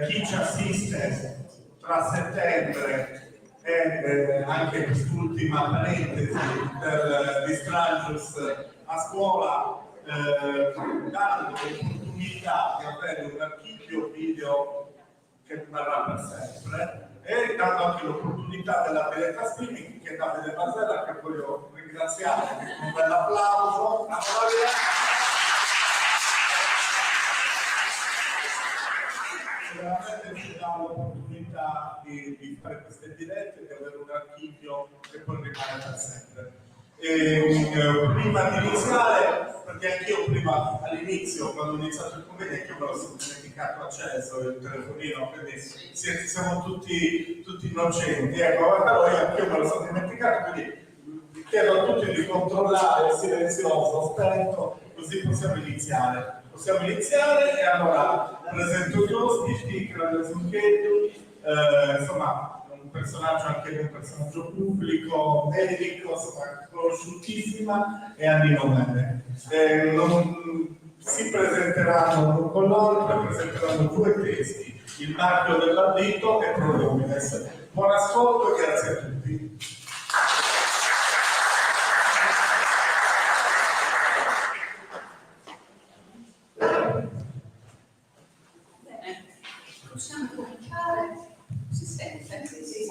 chi ci assiste tra settembre e anche quest'ultima parentesi di Strangius a scuola, dando l'opportunità di avere un archivio video che rimarrà per sempre e dando anche l'opportunità della diretta streaming che è Davide Basella, che voglio ringraziare con un bel applauso. Veramente ci dà l'opportunità di fare queste dirette e di avere un archivio che poi rimane per sempre. Prima di iniziare, perché anch'io prima all'inizio, quando ho iniziato il convegno, anch'io me lo sono dimenticato acceso il telefonino, quindi siamo tutti innocenti, ecco, però anch'io me lo sono dimenticato, quindi vi chiedo a tutti di controllare il silenzioso spento, così possiamo iniziare. E allora presento gli ospiti, Claudio Zucchetto, insomma un personaggio pubblico, medico, insomma, conosciutissima, e Annino Mele. Si presenteranno uno con l'altro e presenteranno due testi, Il marchio del bandito e Prolomines. Buon ascolto e grazie a tutti. Possiamo cominciare? Si sente? Sì.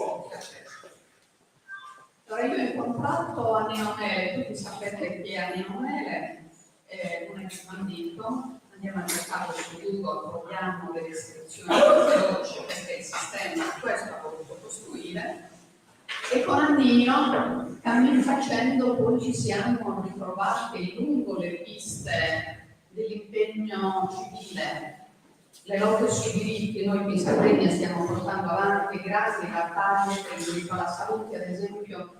Allora, io ho incontrato Annino Mele, tutti sapete chi è Annino Mele, è un ex bandito. Andiamo al mercato su Google, troviamo le descrizioni veloci perché il sistema questo ha voluto costruire. E con Annino, cammino facendo, poi ci siamo ritrovati lungo le piste dell'impegno civile. Le lotte sui diritti, noi qui in Sardegna stiamo portando avanti grandi battaglie per il diritto alla salute, ad esempio,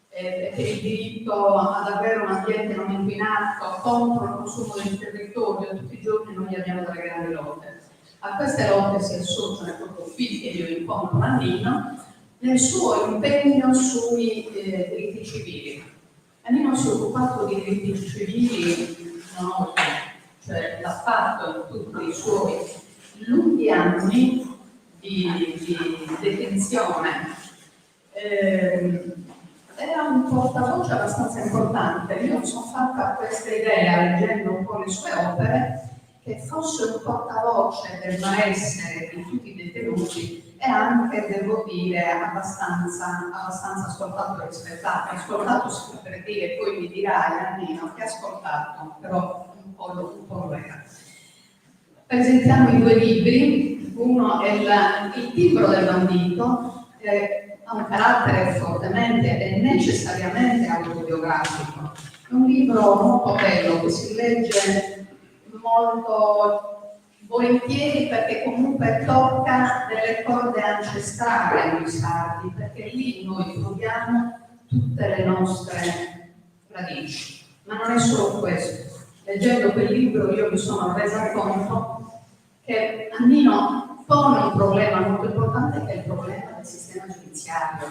per il diritto ad avere un ambiente non inquinato, contro il consumo del territorio. Tutti i giorni noi abbiamo delle grandi lotte. A queste lotte si associano il proprio figlio che io incontro Annino nel suo impegno sui diritti civili. Annino si è occupato di diritti civili non oltre, cioè l'ha fatto in tutti i suoi lunghi anni di detenzione. Era un portavoce abbastanza importante. Io mi sono fatta questa idea, leggendo un po' le sue opere, che fosse un portavoce del malessere di tutti i detenuti e anche, devo dire, abbastanza ascoltato e rispettato. Ascoltato per dire, poi mi dirai, Annino, che ascoltato, però un po' lo era. Presentiamo i due libri. Uno è il timbro del bandito, che ha un carattere fortemente e necessariamente autobiografico. È un libro molto bello che si legge molto volentieri perché comunque tocca delle corde ancestrali noi sardi, perché lì noi troviamo tutte le nostre radici. Ma non è solo questo. Leggendo quel libro io mi sono resa conto che Annino pone un problema molto importante, che è il problema del sistema giudiziario,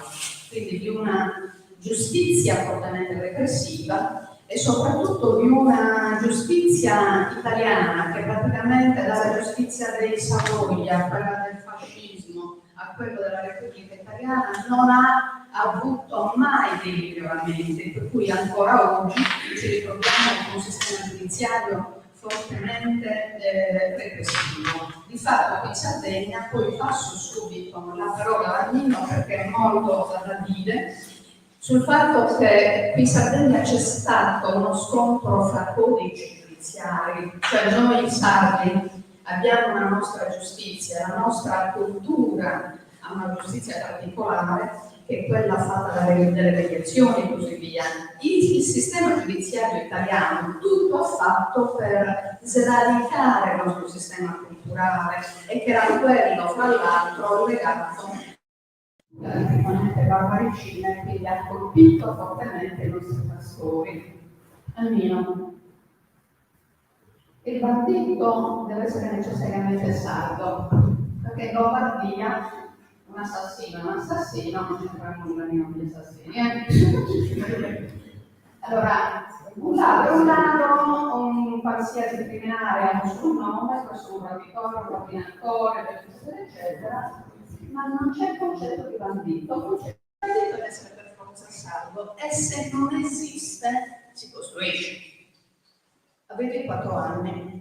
quindi di una giustizia fortemente repressiva e soprattutto di una giustizia italiana che praticamente dalla giustizia dei Savoia, quella del fascismo, a quello della Repubblica Italiana, non ha avuto mai dei miglioramenti, per cui ancora oggi ci ritroviamo con un sistema giudiziario fortemente repressivo. Di fatto qui in Sardegna, poi passo subito la parola a Annino perché è molto da dire, sul fatto che qui in Sardegna c'è stato uno scontro fra codici giudiziari, cioè noi sardi abbiamo una nostra giustizia, la nostra cultura ha una giustizia particolare che è quella fatta dalle mediazioni e così via. Il sistema giudiziario italiano tutto ha fatto per sradicare il nostro sistema culturale e che era quello, fra l'altro, legato all'imponente barbaricina e quindi ha colpito fortemente i nostri pastori. Annino. Il bandito deve essere necessariamente sardo, perché in Lombardia un assassino non c'entra nulla con gli assassini. Allora, un ladro, qualsiasi criminale ha un suo nome, questo è un rapitore, un rapinatore, eccetera, ma non c'è il concetto di bandito. Il concetto di bandito deve essere per forza salvo e se non esiste si costruisce. Avete 4 anni.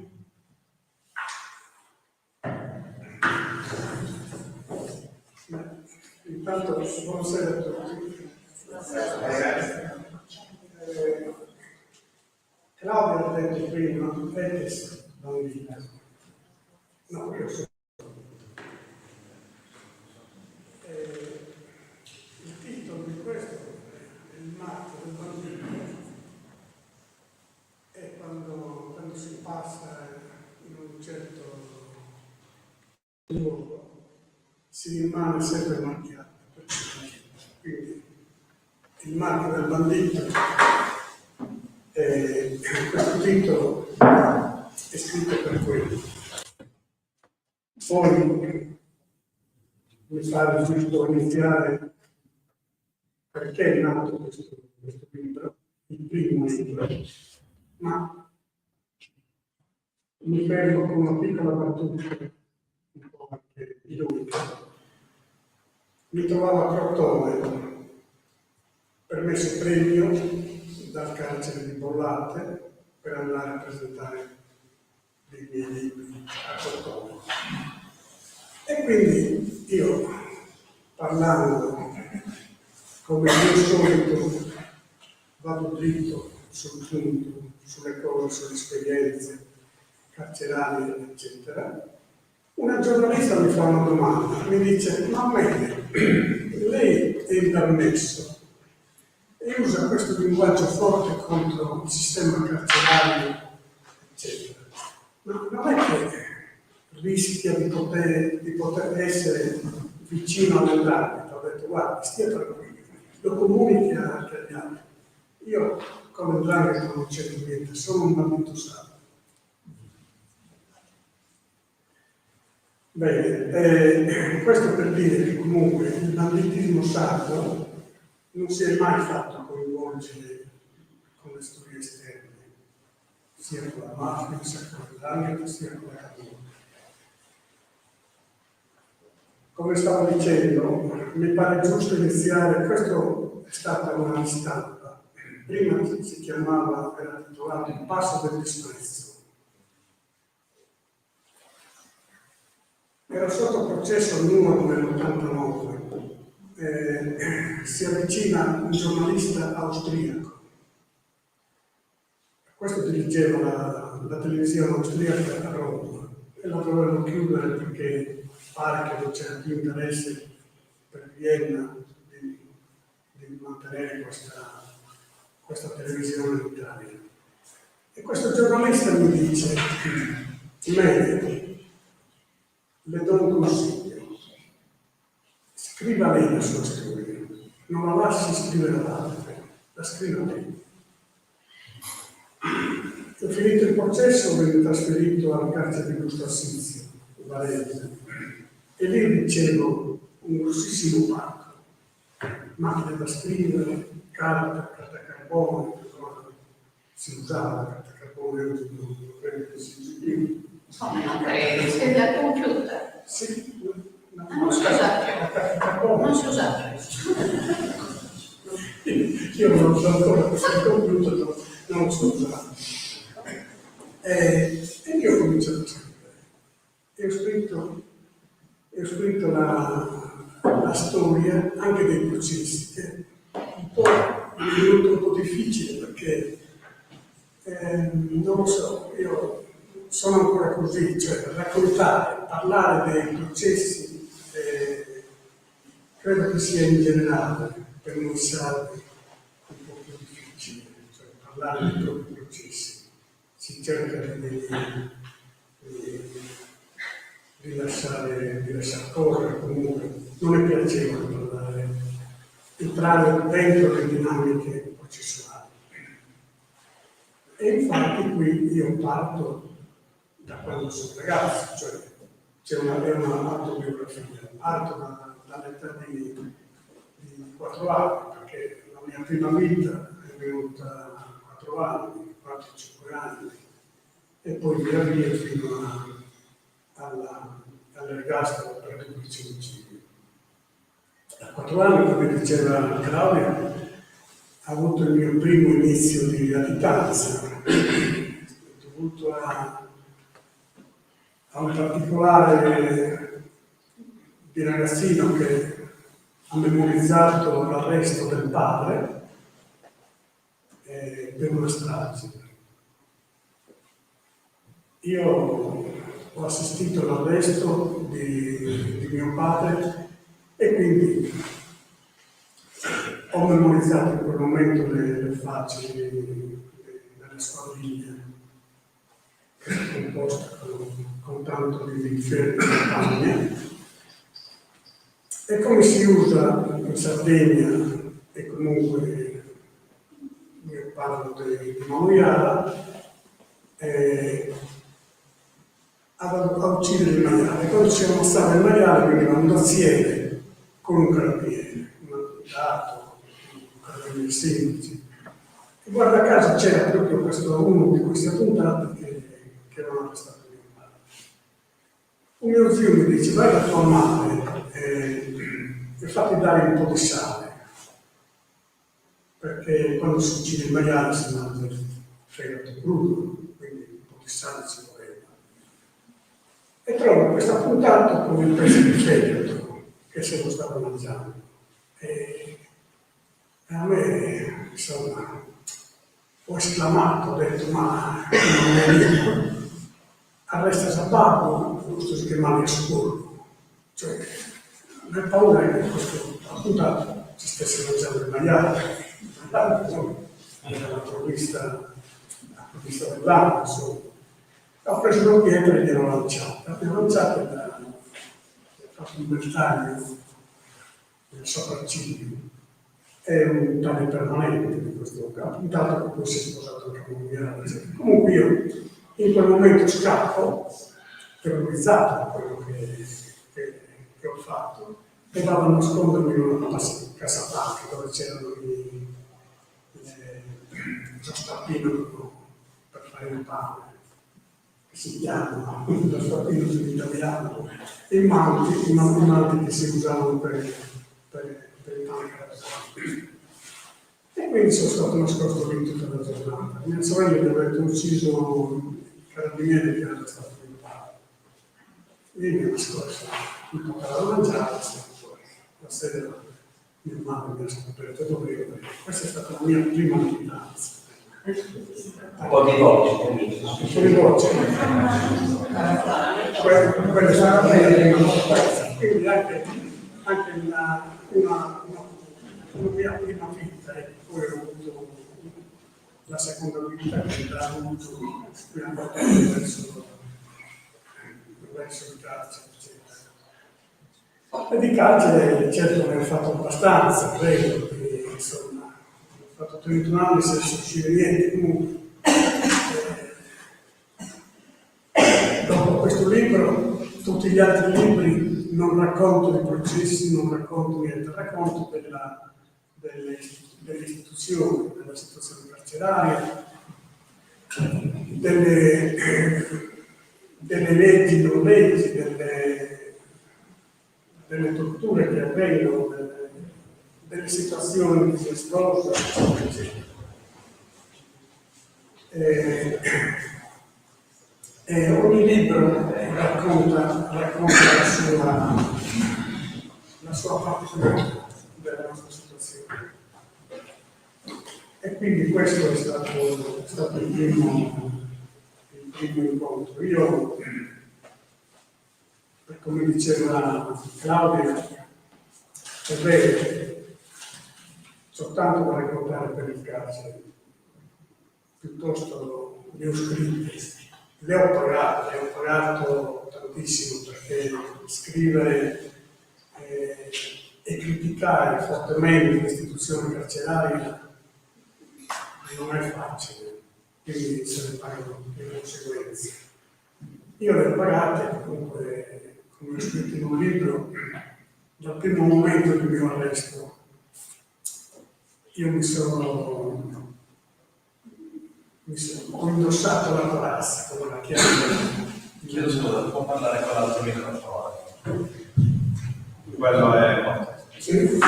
Intanto buonasera a tutti. Claudia ha detto prima, Fetes bambina. No, io so. Il titolo di questo è il marchio del bambino. E quando si passa in un certo luogo si rimane sempre marchiato. Quindi il marchio del bandito, questo titolo è scritto per quello. Poi mi pare giusto iniziare perché è nato questo libro, il primo libro, ma mi fermo con una piccola battuta, un po' anche ironica. Mi trovavo a Crotone, permesso premio dal carcere di Bollate per andare a presentare dei miei libri a Crotone. E quindi io, parlando come io solito, vado dritto sul punto, sulle cose, sulle esperienze carcerarie, eccetera. Una giornalista mi fa una domanda, mi dice: ma bene, lei è impermesso e usa questo linguaggio forte contro il sistema carcerario, eccetera. Ma non è che rischia di poter essere vicino all'andrangheta? Ho detto: guardi, stia tranquillo, lo comunichi anche agli altri. Io come andrangheta non c'entro niente, sono un bandito salvo. Bene, questo per dire che comunque il banditismo sardo non si è mai fatto coinvolgere con le storie esterne, sia con la mafia, sia con l'andrangheta, sia con la camorra. Come stavo dicendo, mi pare giusto iniziare, questo è stata una ristampa. Prima si chiamava, era titolato Il passo del disprezzo. Era sotto processo a Nuoro nell'89, si avvicina un giornalista austriaco. Questo dirigeva la televisione austriaca a Roma e la dovevano chiudere perché pare che non c'era più interesse per Vienna di mantenere questa televisione in Italia. E questo giornalista mi dice: meglio, le do un consiglio, scriva lei la sua storia, non la lasci scrivere ad altri, la scriva lei. Ho finito il processo, venne trasferito al carcere di Busto Arsizio, Varese, e lì ricevo un grossissimo pacco, macchine da scrivere, carta carbone, si usava la carta carbone, oggi non credo che si usi più. Non credi, sei al computer. Sì, Non si usa più. Io non so ancora questo computer, non lo so usare. E io ho cominciato a scrivere. E ho scritto la storia anche dei processi, che un po' è venuto un po' difficile perché non lo so, io sono ancora così, cioè raccontare, parlare dei processi credo che sia in generale per noi sardi un po' più difficile, cioè parlare dei propri processi. Si cerca di lasciare correre, comunque non è piacevole parlare, entrare dentro le dinamiche processuali. E infatti qui io parto da quando sono ragazzo, cioè è una autobiografia, parto dall'età di 4 anni, perché la mia prima vita è venuta a 4 anni, 4-5 anni, e poi via via fino all'ergastolo per duplice omicidio. A 4 anni, come diceva Claudia, ha avuto il mio primo inizio di latitanza, dovuto a un particolare di ragazzino che ha memorizzato l'arresto del padre per una strage. Io ho assistito all'arresto di mio padre e quindi ho memorizzato in quel momento le facce delle squadriglie che sono composte con tanto di fermi di campagna. E come si usa in Sardegna, e comunque io parlo di Mauriala, a uccidere il maiale. Quando si ammassava il maiale veniva un dozziere con un carabiniere, un attentato, un carabiniere semplice. E guarda caso c'era proprio uno di questi attentati che non ha arrestato mio padre. Un mio zio mi dice: vai da tua madre e fatti dare un po' di sale, perché quando si uccide il maiale si mangia il fegato crudo, quindi un po' di sale ci voleva. E trovo questo appuntato con il pezzo di fegato che se lo stava mangiando. E a me, insomma, ho esclamato, ho detto: ma non è vero, arresta Zababbo, giusto si chiamava sicuro. Cioè, non è paura che questo appuntato si stesse mangiando il maiale. Era la provvista dell'anno, insomma. Ho preso una pietra e gliel'ho lanciata. L'ho lanciata e ho fatto un bel taglio nel sopracciglio. È un taglio permanente di questo appuntato che poi si è sposato anche con mia. Comunque io in quel momento scappo, terrorizzato da quello che ho fatto, e vado a nascondermi in una cassapanca dove c'erano lo stappino per fare il pane, che si chiama lo stappino in italiano, e i manti che si usavano per il pane calzato. E quindi sono stato nascosto lì tutta la giornata. Mia sorella mi aveva ucciso il carabiniere che era stato mio padre. Lì mi ha nascosto, mi poteva mangiare, la sera mia madre mi ha scoperto dove ero. Questa è stata la mia prima militanza. Un po' di voce, Un po' di voce. Quella è stata la mia prima militanza. Quindi anche una mia prima vita, e poi ho avuto la seconda vita che ha avuto, mi ha portato verso il carcere, eccetera. E di carcere certo ne ho fatto abbastanza, credo, che insomma, ho fatto 31 anni senza uscire niente. Comunque, dopo questo libro, tutti gli altri libri non racconto di processi, non racconto niente, racconto delle istituzioni, della situazione carceraria, delle leggi, non leggi, delle torture che avvengono, delle situazioni disastrose, eccetera. E ogni libro racconta la sua parte della nostra situazione. E quindi questo è stato il primo incontro. Io, come diceva Claudia, è vero, soltanto da raccontare per il carcere, piuttosto le ho scritte, le ho pagato tantissimo, perché scrivere e criticare fortemente l'istituzione carceraria non è facile, quindi se ne pagano le conseguenze. Io le ho pagate, comunque, come ho scritto in un libro, dal primo momento del mio arresto, io ho indossato la corazza, come la Chiedo scusa, può parlare con l'altro microfono? Quello è... Sì?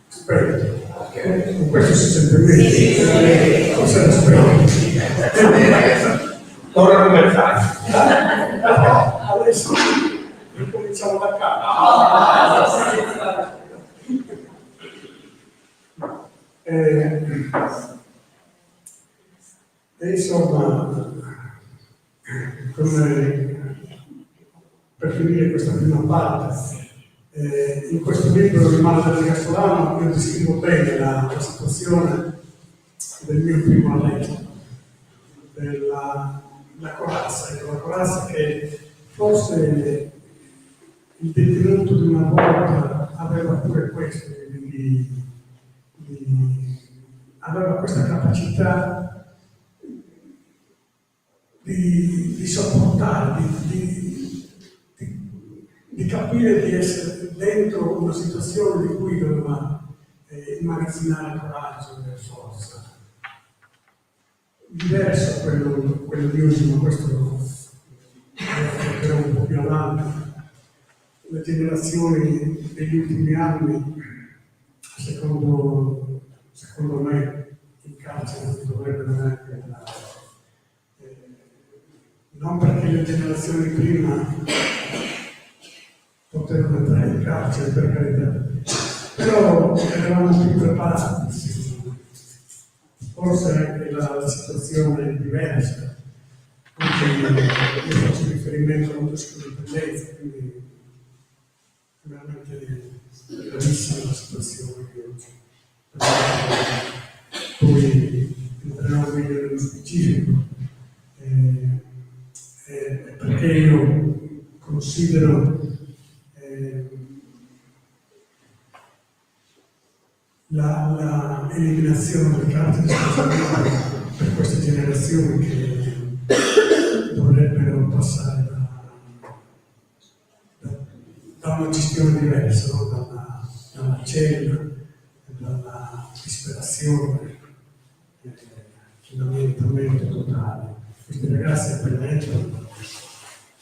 Aspetta. Con questo si sente meglio. Cosa aspetta? Ora come fai? Adesso ricominciamo da capo. E insomma, per finire questa prima parte, in questo libro Il male del Casolano io descrivo bene la situazione del mio primo allegro, la corazza, ecco, la corazza che forse il detenuto di una volta aveva pure questo, aveva questa capacità di sopportare, di capire di essere dentro una situazione di cui doveva immagazzinare coraggio e forza. Diverso quello di oggi, ma questo lo affronterò un po' più avanti. Le generazioni degli ultimi anni, secondo me, in carcere non dovrebbero neanche andare. Non perché le generazioni prima potevano entrare in carcere, per carità, però eravamo più preparati, secondo me. Forse anche la situazione è diversa, anche io faccio riferimento alla tossicodipendenza, quindi è veramente gravissima la situazione di oggi. Poi entrerò meglio nello specifico, perché io considero la eliminazione del carcere per queste generazioni che dovrebbero passare da una gestione diversa, no? dalla cella, dalla disperazione, dall'orientamento totale. Questi ragazzi appena entrano,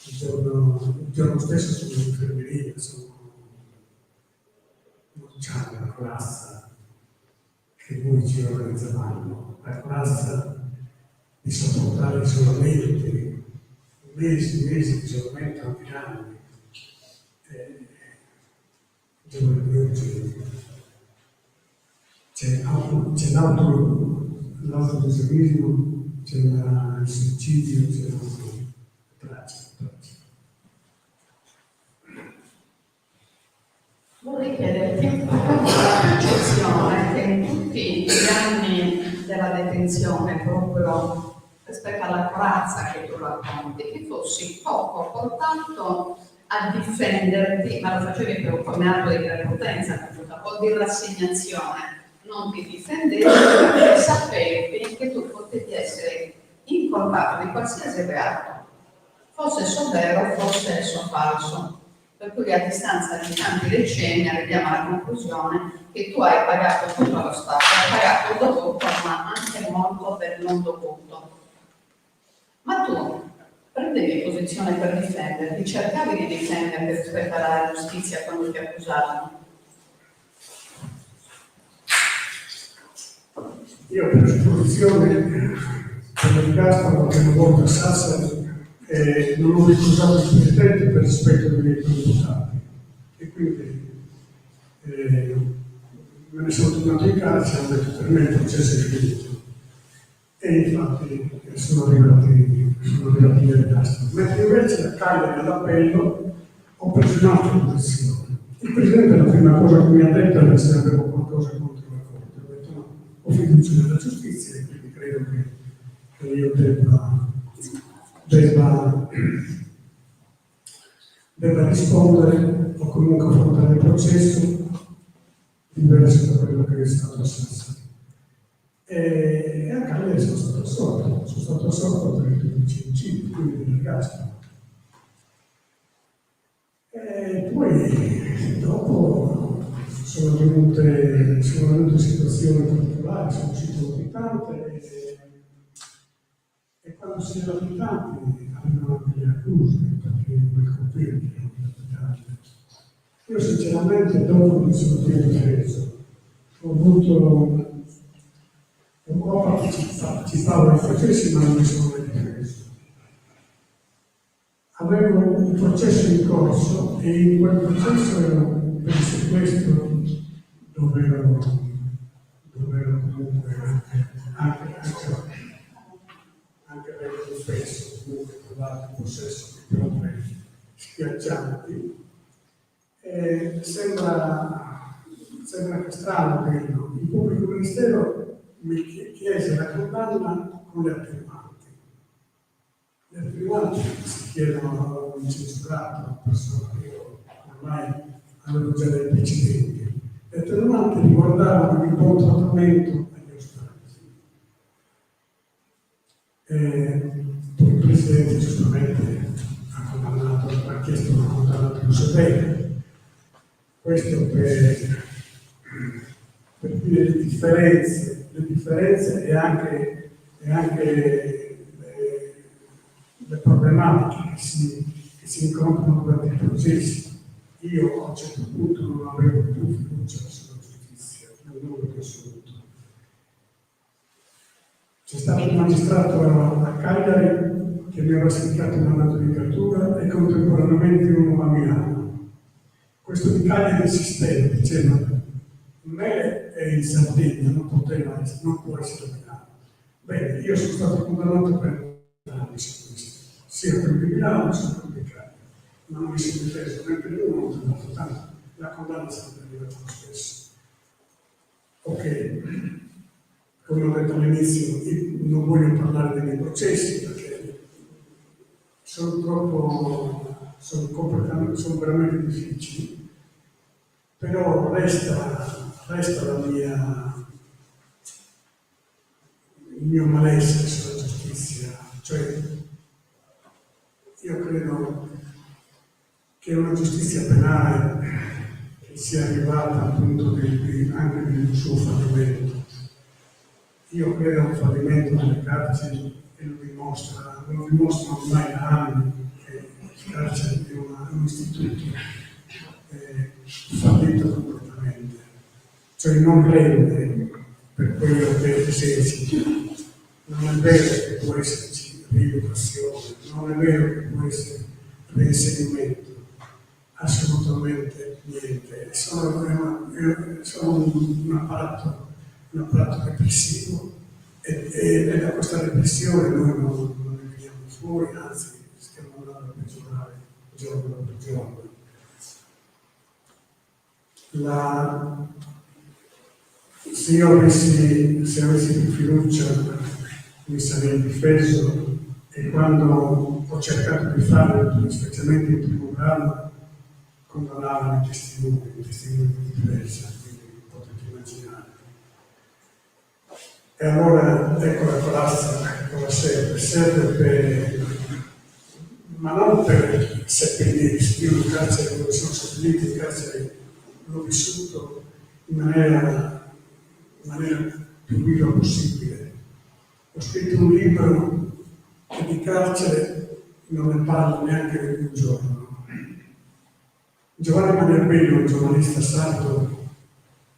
il giorno stesso sono in infermeria, non c'è la corazza che voi ci organizzavamo, la corazza di sopportare isolamenti, mesi di isolamento, anche anni. Giorno di oggi c'è l'autolesionismo, c'è il suicidio, c'è traccia. Vorrei chiederti una percezione che in tutti gli anni della detenzione, proprio rispetto alla corazza che tu racconti, che fossi poco portato a difenderti, ma lo facevi per come atto di prepotenza, o di rassegnazione, non ti difendevi perché sapevi che tu potevi essere incolpato di qualsiasi reato, fosse esso vero, fosse esso falso. Per cui a distanza di tanti decenni arriviamo alla conclusione che tu hai pagato tutto lo Stato, hai pagato il dovuto, ma anche molto per non dovuto. Ma tu prendevi posizione per difenderti, cercavi di difenderti rispetto alla giustizia quando ti accusavano. Io ho preso posizione per il caso che una volta a Sassari non ho ricusato il Presidente per rispetto dei miei imputati e quindi me ne sono tornato in carcere e ho detto per me il processo è finito e infatti sono arrivati all'ergastolo. Mentre invece a Cagliari all'appello ho preso un'altra posizione. Il Presidente la prima cosa che mi ha detto è se avevo qualcosa contro la Corte. Ho detto no, ho fiducia nella giustizia e quindi credo che io debba rispondere o comunque affrontare il processo diverso da quello che è stato a Sassari. E a Cagliari sono stato assolto per il 15, quindi dell'ergastolo. E poi dopo sono venute situazioni particolari, sono uscito latitante e e quando si era abitanti avevano delle accuse perché quel conflitto erano abitanti. Io sinceramente dopo mi sono più difeso, partecipavo ai processi ma non mi sono mai difeso. Avevo un processo in corso e in quel processo ero per il sequestro dove ero comunque anche aver confesso, comunque trovato in possesso di prove schiaccianti. Sembra che strano quello. Il pubblico ministero mi chiese la condanna con le attenuanti. Le attenuanti si chiedono a un censurato, una persona che io ormai avevo già dei precedenti. Le attenuanti riguardavano il buon trattamento agli ostaggio. Poi il Presidente giustamente ha chiesto una condanna più severa. Questo per dire le differenze e anche le problematiche che si incontrano durante i processi. Io a un certo punto non avevo più fiducia sulla giustizia, nel modo che assoluto. C'è stato un magistrato a Cagliari che mi aveva scaricato un mandato di cattura e contemporaneamente uno a Milano. Questo di Cagliari insisteva, diceva me è in Sardegna, non può essere a Milano. Bene, io sono stato condannato per anni su questo, sia per di Milano sia per di Cagliari, ma non mi sono difeso né per uno né per l'altro, tanto la condanna è sempre arrivata lo stesso. Ok, come ho detto all'inizio, io non voglio parlare dei miei processi perché sono veramente difficili, però resta il mio malessere sulla giustizia, cioè io credo che una giustizia penale che sia arrivata al punto anche del suo fallimento. Io credo a un fallimento delle carceri e lo dimostrano ormai da anni che le carceri è un istituto fallito completamente, cioè non rende per quello che esige. Non è vero che può esserci rieducazione, non è vero che può essere reinserimento, assolutamente niente. Sono un apparato repressivo e da questa repressione noi non ne veniamo fuori, anzi stiamo andando a peggiorare giorno dopo giorno. Se avessi più fiducia mi sarei difeso e quando ho cercato di farlo, specialmente in primo grado, condannavano i testimoni di difesa, quindi potete immaginare. E allora ecco la corazza cosa serve ma non per seppellirsi. Io in carcere dove sono seppellito, in carcere l'ho vissuto in maniera più viva possibile. Ho scritto un libro che di carcere non ne parlo neanche di un giorno. Giovanni Manerbello, un giornalista sardo,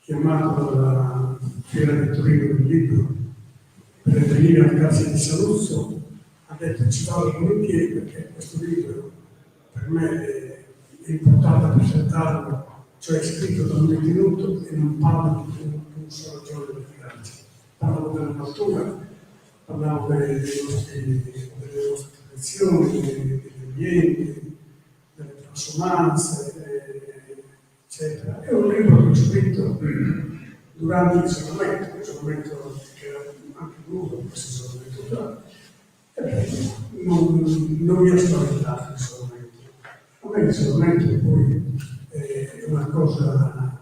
chiamato dalla Fiera del Torino del libro per venire al carcere di Saluzzo, ha detto ci vado volentieri perché questo libro per me è importante presentarlo, cioè è scritto da un detenuto e non parla di un solo giorno di carcere. Parlavo della natura, parlavo delle nostre tradizioni, degli ambienti, delle trasformanze, eccetera. È un libro che ho scritto durante l'isolamento che era anche duro, questo isolamento, non mi ha spaventato l'isolamento. A me l'isolamento poi è una cosa,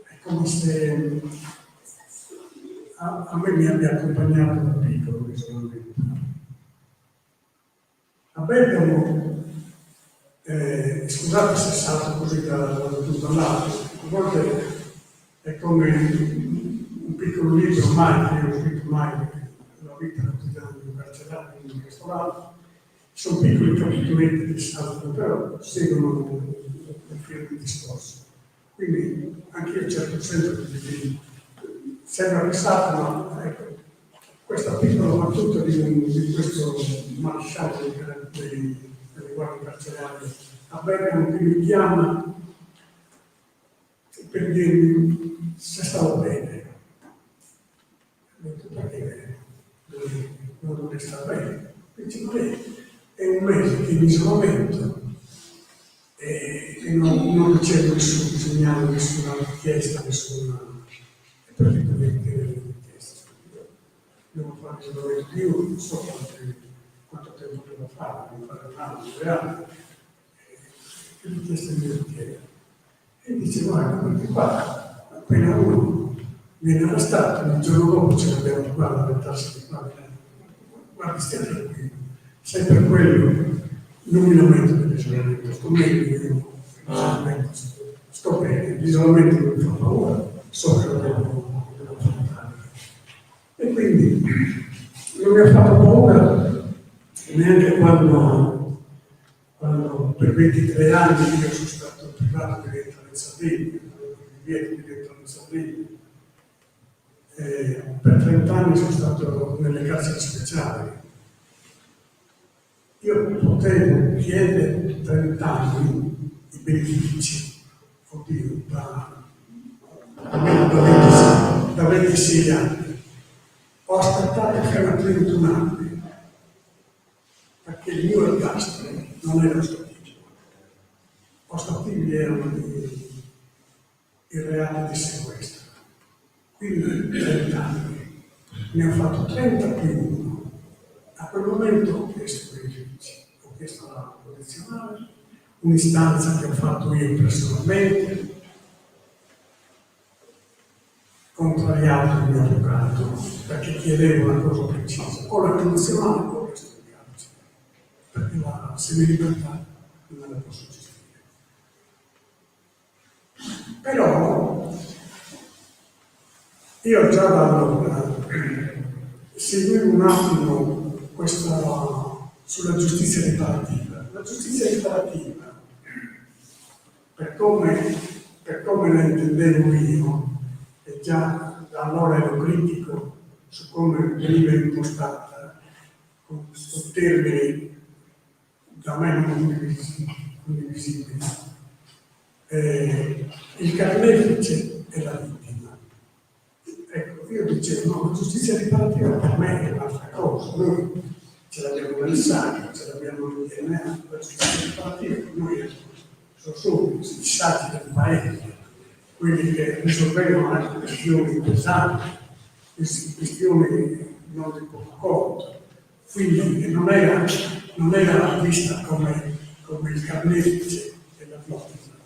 è come se a me mi abbia accompagnato da piccolo l'isolamento. A Bergamo, scusate se salto così da tutto all'altro, a volte è come un piccolo libro, mai che io ho scritto mai, perché la vita quotidiana qua sono piccoli capitoletti che saltano, però seguono il filo di discorso. Quindi anche io cerco sempre di sembra che saltano, ecco, questa piccola battuta di questo maresciallo delle guardie carcerarie a Bergamo che mi chiama per dirmi se stavo bene. Ho detto perché non dovrei stare bene. Dice, ma lei è un mese che in isolamento e non ricevo nessun segnale, nessuna richiesta, nessuna. È praticamente delle richieste. Devo fare l'isolamento io, non so quanto tempo devo fare, devo fare un anno, 2 anni. Che richieste mi richiede? E dice, guarda, perché qua, appena uno viene arrestato, il giorno dopo ce l'abbiamo qua a mettersi di qua, guarda, stia tranquillo, sai per quello non mi lamento dell'isolamento, sto meglio io, sto bene, l'isolamento non mi fa paura, so che lo devo affrontare. E quindi non mi ha fatto paura neanche quando per 23 anni io sono stato privato di rientrare in Sardegna, avevo il divieto di rientrare in Sardegna. Per 30 anni sono stato nelle carceri speciali. Io potevo chiedere 30 anni i benefici, oddio, da 26 anni. Ho aspettato fino a 31 anni, perché il mio ergastolo non era ostativo. Ostativi erano i reati di sequestro. Quindi 30 anni. Ne ho fatto 30 più 1. A quel momento ho chiesto i benefici, ho chiesto la condizionale, un'istanza che ho fatto io personalmente, contrariato il mio avvocato, perché chiedevo una cosa precisa, o la condizionale o resto in carcere, perché la semilibertà non me la posso gestire. Però io già da allora seguivo un attimo questa sulla giustizia riparativa. La giustizia riparativa, per come la intendevo io, e già da allora ero critico su come veniva impostata, con termini da me non condivisibili. Il carnefice è la vittima. Ecco, io dicevo, no, la giustizia riparativa per me è un'altra cosa. Noi ce l'abbiamo nel sangue, ce l'abbiamo nel DNA, la giustizia riparativa per noi sono solo i saggi del paese, quelli che risolvevano anche questioni pesanti, questioni non di poco conto. Quindi non era vista come il carnefice della vittima.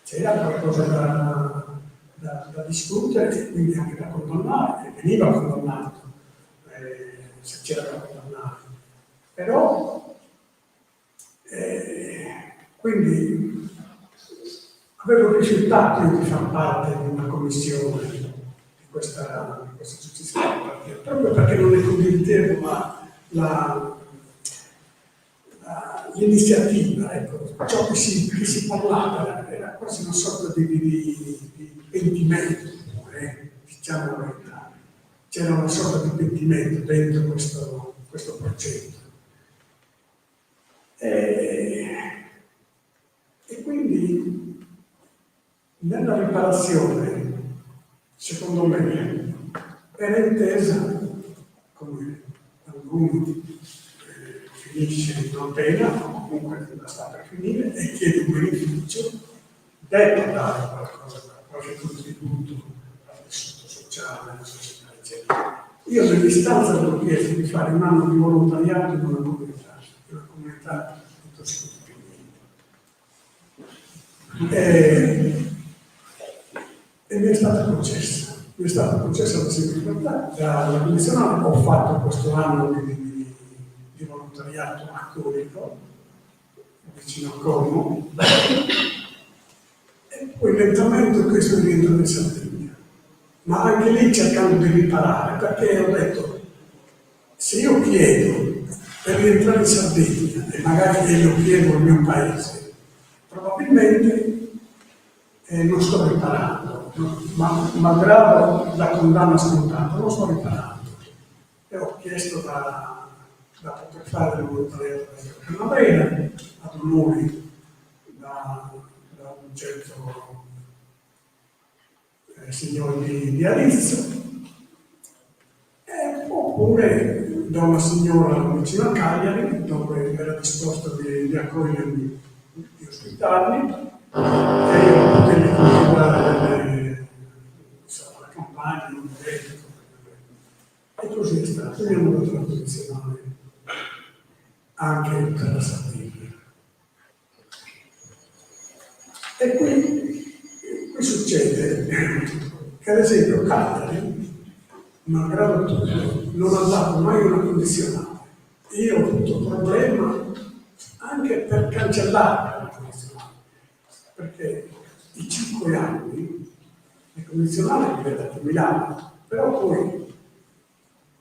C'era qualcosa da discutere e quindi anche da condannare, e veniva condannato se c'era da condannare. Però quindi avevo rifiutato di far parte di una commissione di questa giustizia riparativa, proprio perché non ne condividevo l'iniziativa, ecco, ciò che si parlava era quasi una sorta di pentimento, diciamo la verità. C'era una sorta di pentimento dentro questo progetto. E quindi nella riparazione, secondo me, era intesa come alcuni finisce una pena, o comunque la sta per finire, e chiede un beneficio, deve dare qualcosa, qualche contributo al tessuto sociale, alla società, eccetera. Io nell'istanza avevo chiesto di fare un anno di volontariato in una comunità di tossicodipendenti. E mi è stata concessa la semilibertà. Dalla condizionale ho fatto questo anno di volontariato a Corico, vicino a Como, e poi lentamente ho chiesto di rientrare in Sardegna, ma anche lì cercando di riparare, perché ho detto Se io chiedo per rientrare in Sardegna e magari io chiedo al mio paese, probabilmente non sto riparando, malgrado la condanna scontata, non sto riparando. E ho chiesto da poter fare del volontariato della primavera, ad onori da un certo signore di Arezzo, oppure da una signora vicino a Cagliari, dove era disposta di accogliermi, di ospitarmi, e io potevo continuare la campagna, un reddito. E così è stato. Io ho dato la posizionale anche per la Sardegna. E qui succede che ad esempio Cagliari, malgrado tutto, non ha dato mai una condizionale. Io ho avuto un problema anche per cancellare la condizionale, perché i 5 anni le condizionali mi vedete a Milano, però poi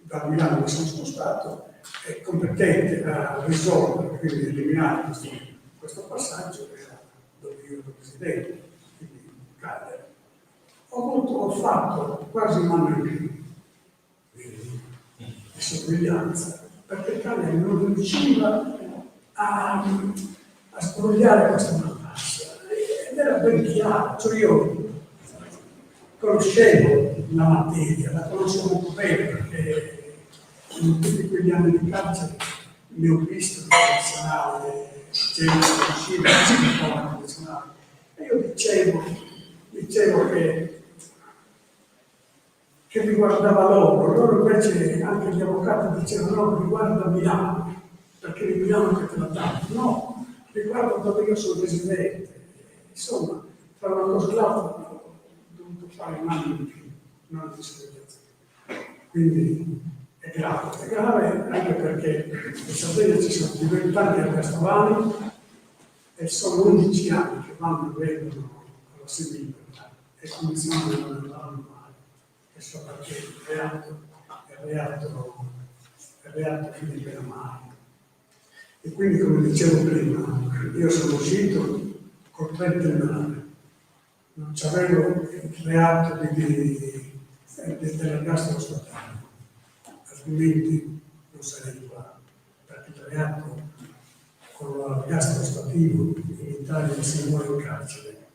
da Milano mi sono spostato e competente a risolvere, quindi eliminare questo passaggio era dove io ero presidente, quindi Cagliari. Ho fatto quasi un anno in più di sorveglianza, perché Cagliari non riusciva a sbrogliare questa matassa, ed era ben chiaro, cioè io conoscevo la materia, la conoscevo molto bene, perché in tutti quegli anni di carcere ne ho visto di condizionale, gente che usciva, si chiamava condizionale, e io dicevo che riguardava loro invece, anche gli avvocati dicevano no, riguarda Milano, perché di Milano che te la danno, no, riguarda dove io sono residente. Insomma, tra una cosa e l'altra ho dovuto fare un anno in più, un anno di sorveglianza. Quindi è grave anche perché in Sardegna ci sono più di tanti arrestovani e sono 11 anni che vanno e vengono alla Siviglia e condizioni non vanno mai. Questo perché il reato finisce male. E quindi, come dicevo prima, io sono uscito con 30 non c'avevo il reato dell'ergastolo statale, altrimenti non sarei qua, perché il reato con l'ergastolo stativo in Italia si muore in carcere,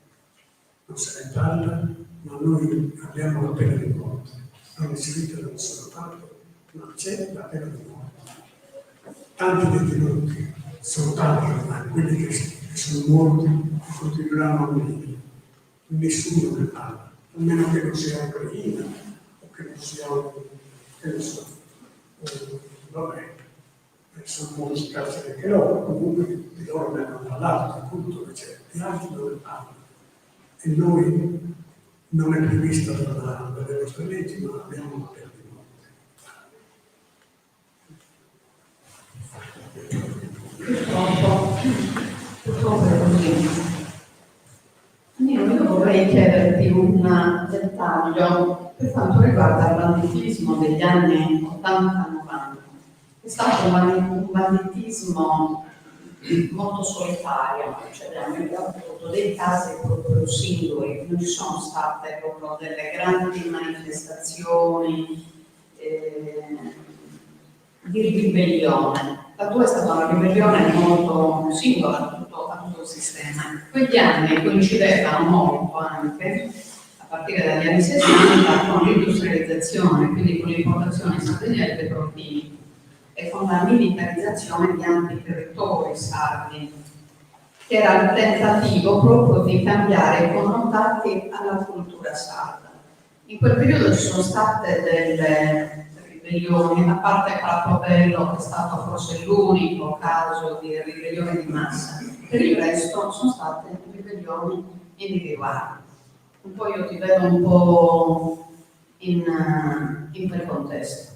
non se ne parla, ma noi abbiamo la pena di morte, non eseguita da nessuna parte, ma c'è la pena di morte. Tanti detenuti, sono tanti ormai, quelli che sono morti e continueranno a morire. Nessuno ne parla, a meno che non sia Ucraina o che non sia, che ne so, vabbè, sono molti carceri che loro, comunque di loro ne hanno parlato, appunto, di altri non ne parlano. E noi non è previsto dalle nostre leggi, ma abbiamo una pena di morte. Purtroppo è così. Io vorrei chiederti un dettaglio per quanto riguarda il banditismo degli anni 80-90. È stato un banditismo molto solitario, cioè abbiamo avuto dei casi proprio singoli, non ci sono state proprio delle grandi manifestazioni di ribellione. La tua è stata una ribellione molto singola a tutto il sistema. Quegli anni coincidevano molto anche, a partire dagli anni 60, con l'industrializzazione, quindi con l'importazione in Sardegna del petrolchimico e con la militarizzazione di ampi territori sardi, che era il tentativo proprio di cambiare i connotati alla cultura sarda. In quel periodo ci sono state delle ribellioni, a parte Pratovelo, che è stato forse l'unico caso di ribellione di massa. Per il resto sono state ribellioni individuali. Un po' io ti vedo un po' in quel contesto.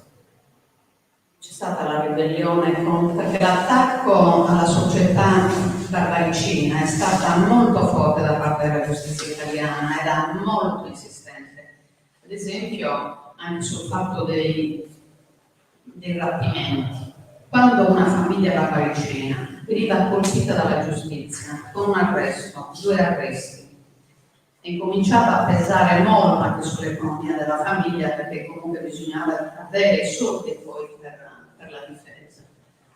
C'è stata la ribellione perché l'attacco alla società barbaricina è stata molto forte da parte della giustizia italiana, era molto insistente. Ad esempio, anche sul fatto dei rapimenti. Quando una famiglia parigina veniva colpita dalla giustizia con un arresto, 2 arresti, e cominciava a pesare molto anche sull'economia della famiglia, perché comunque bisognava avere soldi poi per la difesa.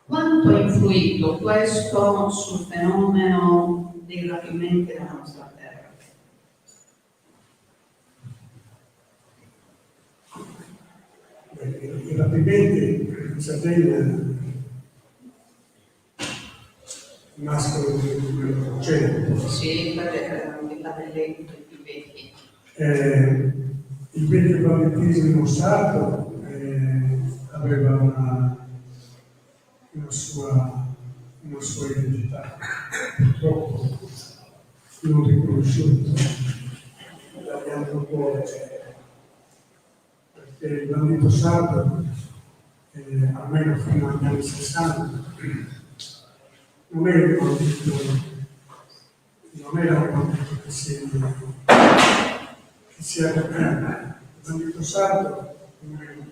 Quanto ha influito questo sul fenomeno dei rapimenti nella nostra terra? I rapimenti in Sardegna nascono nel 1900. Sì, perché erano delle più vecchi. Il vecchio banditismo sardo aveva una sua identità, purtroppo non riconosciuta dagli antropologi, perché il bandito sardo, almeno fino agli anni 60, non era un bandito che si arrendeva. Il bandito sardo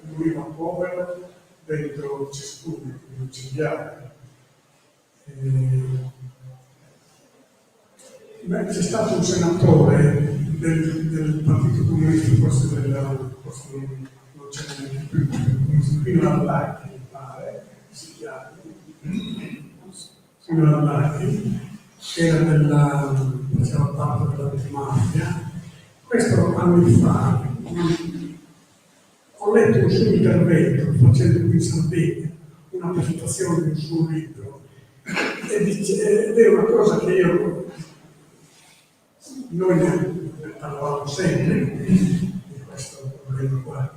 moriva povero dentro cespugli, incendiati. C'è stato un senatore del Partito Comunista, forse non c'è neanche più, fino all'Archi, mi pare, si chiama, fino all'Archi, che faceva parte dell'antimafia. Questo anni fa ho letto un suo intervento facendo qui in Sardegna una presentazione di un suo libro ed è una cosa che noi ne parlavamo sempre di questo problema qua.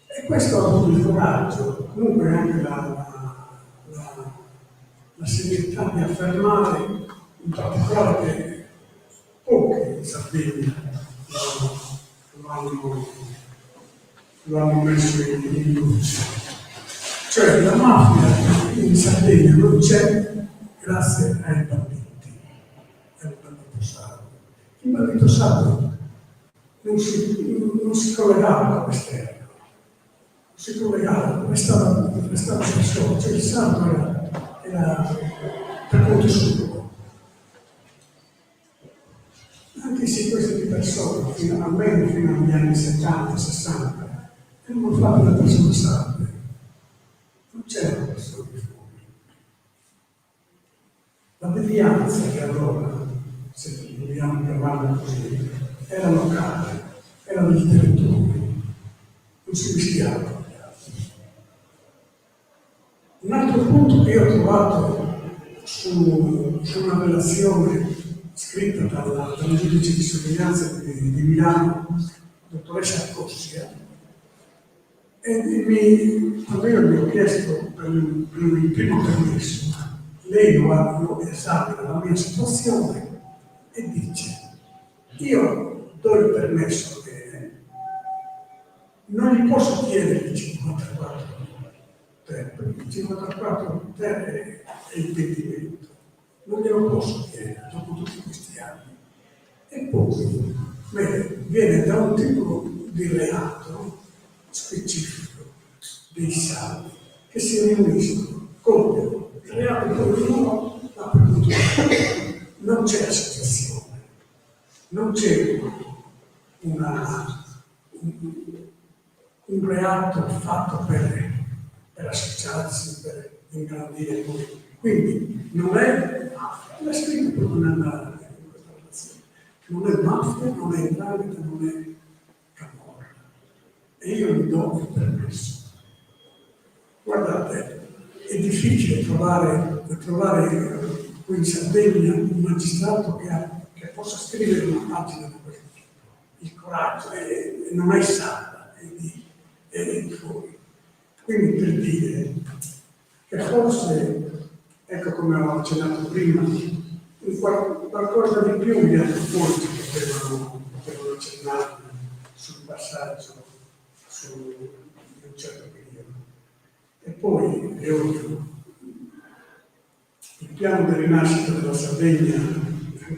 E questo ha avuto il coraggio, comunque anche la serietà di affermare, in particolare che pochi in Sardegna lo hanno messo in luce. Cioè la mafia in Sardegna non c'è grazie ai banditi, al bandito sardo. Il bandito sardo non si collegava con l'esterno, non si collegava, restava per solo, cioè il sardo era per conto suo. Anche se queste persone, almeno fino agli anni 70, 60, erano fatte da persone sarde, non c'erano persone fuori. La devianza che allora, se vogliamo chiamarla così, era locale, era del territorio, non si mischiava con gli altri. Un altro punto che io ho trovato su una relazione scritta dal giudice di sorveglianza di Milano, dottoressa Cossia, e quando io gli ho chiesto per il primo permesso, lei lo esamina la mia situazione e dice: io do il permesso che non gli posso chiedere il 54 perché il 54 è il pentimento, non glielo posso chiedere dopo tutti questi anni. E poi viene da un tipo di reato specifico dei saldi che si riuniscono, compiono il reato di ognuno, ma per tutto non c'è associazione, non c'è un reato fatto per associarsi, per ingrandire noi. Quindi non è mafia, l'ha scritto proprio in questa relazione. Non è mafia, non è indrangheta, non è camorra. E io gli do il permesso. Guardate, è difficile trovare qui in Sardegna un magistrato che possa scrivere una pagina di questo tipo. Il coraggio non è salva, è di fuori. Quindi per dire che forse, ecco come ho accennato prima, qualcosa di più gli antropologi potevano accennare sul passaggio di un certo periodo. E poi è ovvio, il piano di rinascita della Sardegna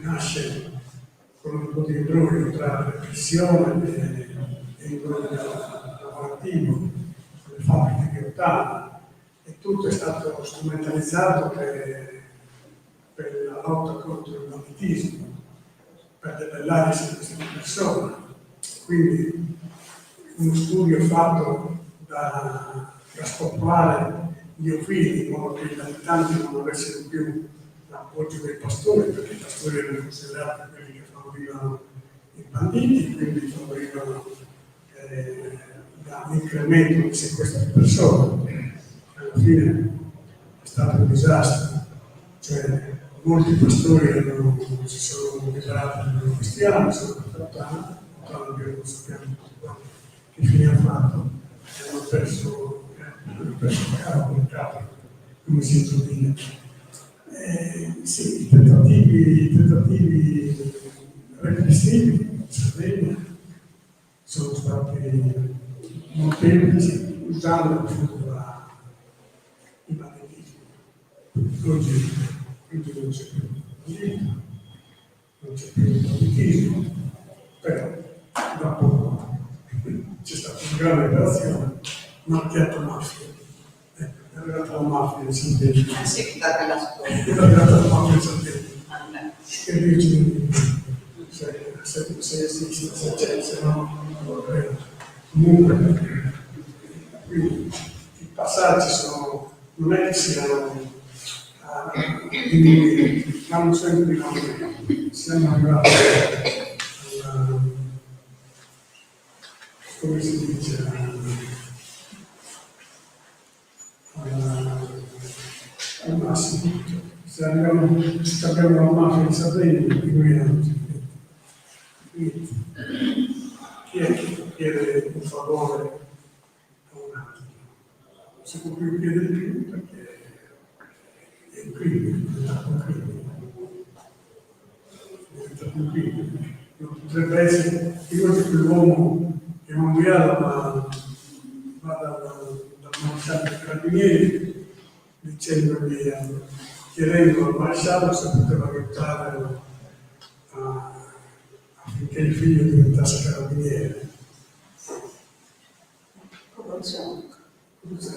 nasce con un po' di imbroglio tra repressione e imbroglio lavorativo, le fabbriche di Ottana, e tutto è stato strumentalizzato per la lotta contro il banditismo, per debellare i servizi di persona. Quindi uno studio fatto da spopolare gli ofili, in modo che gli abitanti non avessero più l'appoggio dei pastori, perché i pastori erano considerati quelli che favorivano i banditi, quindi favorivano l'incremento di sequestro di persone. Alla fine è stato un disastro, cioè molti pastori si sono liberati da cristiani, sono portati, abbiamo sappiamo che fine ha fatto, e hanno perso il capo, come si dice dire. Sì, i tentativi repressivi in Sardegna sono stati molteplici, usando appunto il banditismo. Oggi non c'è più il banditismo, non c'è più il banditismo, però dopo c'è stata una grande operazione marchiata mafia. È arrivata la mafia in Sardegna. Sì, da quella storia. È arrivata la mafia in Sardegna. Che dice se esiste, se c'è, se no, non credo. Comunque, quindi i passaggi non è che siano diminuiti, vanno sempre in aumento. Siamo arrivati come si dice, al massimo. Se abbiamo la mafia in Sardegna, figuriamoci. Quindi, chi è che può chiedere un favore a un altro? Non si può più chiedere più perché è un crimine, è diventato un crimine. È diventato un crimine. Non potrebbe essere, figurati quell'uomo che non guida, ma va dal maresciallo dei carabinieri dicendogli, chiedendo al maresciallo se poteva aiutare affinché il figlio diventasse carabiniere.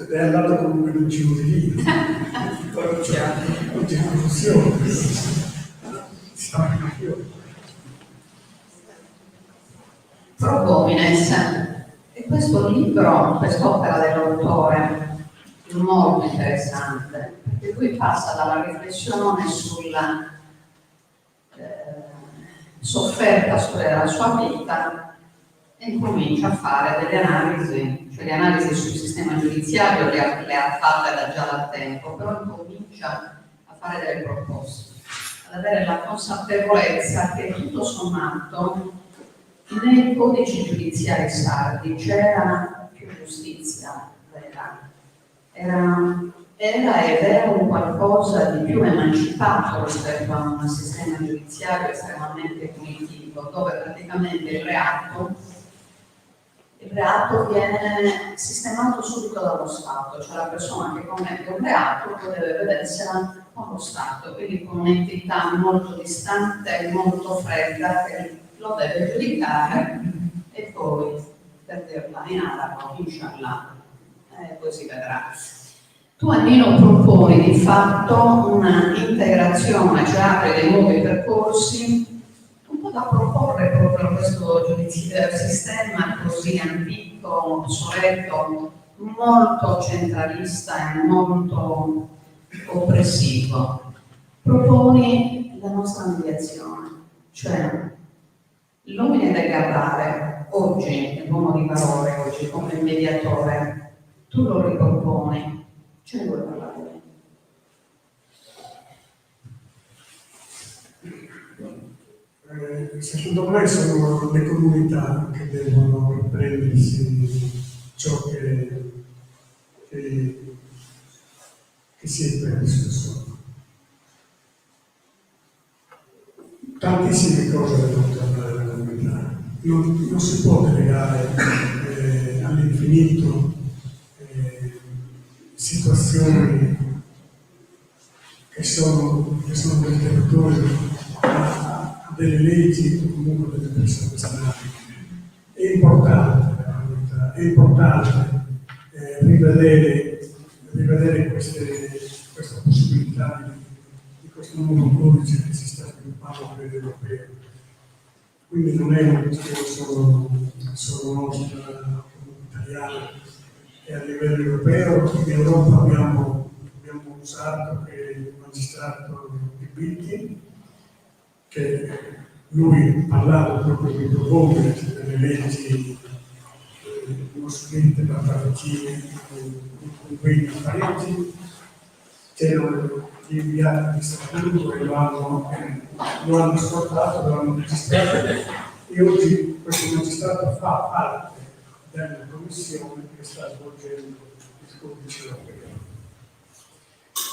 Ed è andato comunque in giuria. Oggi è una funzione. Sta in fiore. Pro Homines, e questo libro, quest'opera dell'autore, è molto interessante, perché lui passa dalla riflessione sulla sofferta storia della sua vita e comincia a fare delle analisi, cioè le analisi sul sistema giudiziario le ha fatte già da tempo, però comincia a fare delle proposte, ad avere la consapevolezza che tutto sommato nei codici giudiziari sardi c'era più giustizia vera, era ed era un qualcosa di più emancipato rispetto a un sistema giudiziario estremamente punitivo, dove praticamente il reato viene sistemato subito dallo Stato, cioè la persona che commette un reato deve vedersela con lo Stato, quindi con un'entità molto distante, molto fredda, che lo deve giudicare e poi, per dirla in arabo, inshallah, poi si vedrà. Tu, Annino, proponi di fatto una integrazione, cioè apri dei nuovi percorsi, un po' da proporre proprio a questo sistema così antico, obsoleto, molto centralista e molto oppressivo. Proponi la nostra mediazione, cioè l'uomo da Gardare, oggi è l'uomo di valore, oggi come mediatore, tu lo riproponi. Ce ne vuoi parlare? Secondo me sono le comunità che devono riprendersi ciò che si è perso. Tantissime cose devono tornare alla comunità. Non si può delegare all'infinito situazioni che sono del territorio a delle leggi o comunque delle persone strane. È importante rivedere questa possibilità di questo nuovo codice che si sta sviluppando a livello europeo. Quindi non è una questione solo nostra, italiana, è a livello europeo. In Europa abbiamo usato che il magistrato di Bitti, che lui parlava proprio di proporre delle leggi non scritte da Parigi, con quei Parigi, c'erano gli inviati di Strasburgo e lo hanno ascoltato, lo hanno registrato, e oggi questo magistrato fa parte della commissione che sta svolgendo il codice europeo.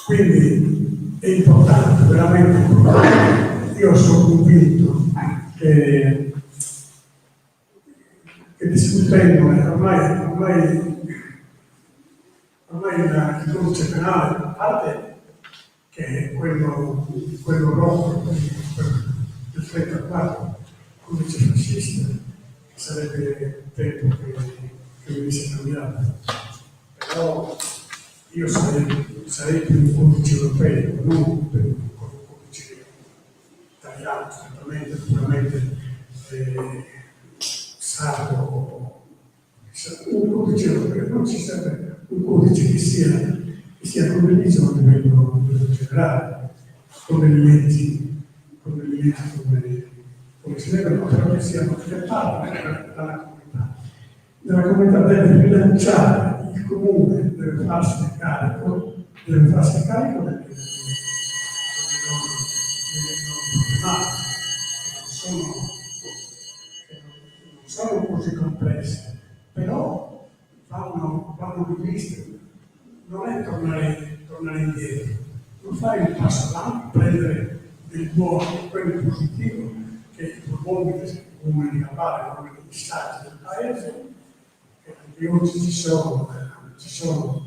Quindi è importante, veramente importante. Io sono convinto che discutendo ormai il codice penale, a parte che è quello rotto, del 34, codice fascista, sarebbe tempo che venisse cambiato. Però io sarei per un codice europeo, non per un codice italiano, certamente, puramente sardo. Un codice europeo, non ci serve un codice che sia condiviso a livello generale, con delle leggi come si devono, però che siano accettate dalla comunità. La comunità deve rilanciare, il comune deve farsi carico delle norme problematiche, che non sono così complesse, però vanno riviste. Non è tornare indietro, non fare un passo avanti, prendere del buono, quello positivo che i proponenti come di Capare, come gli stati del paese, che anche oggi ci sono,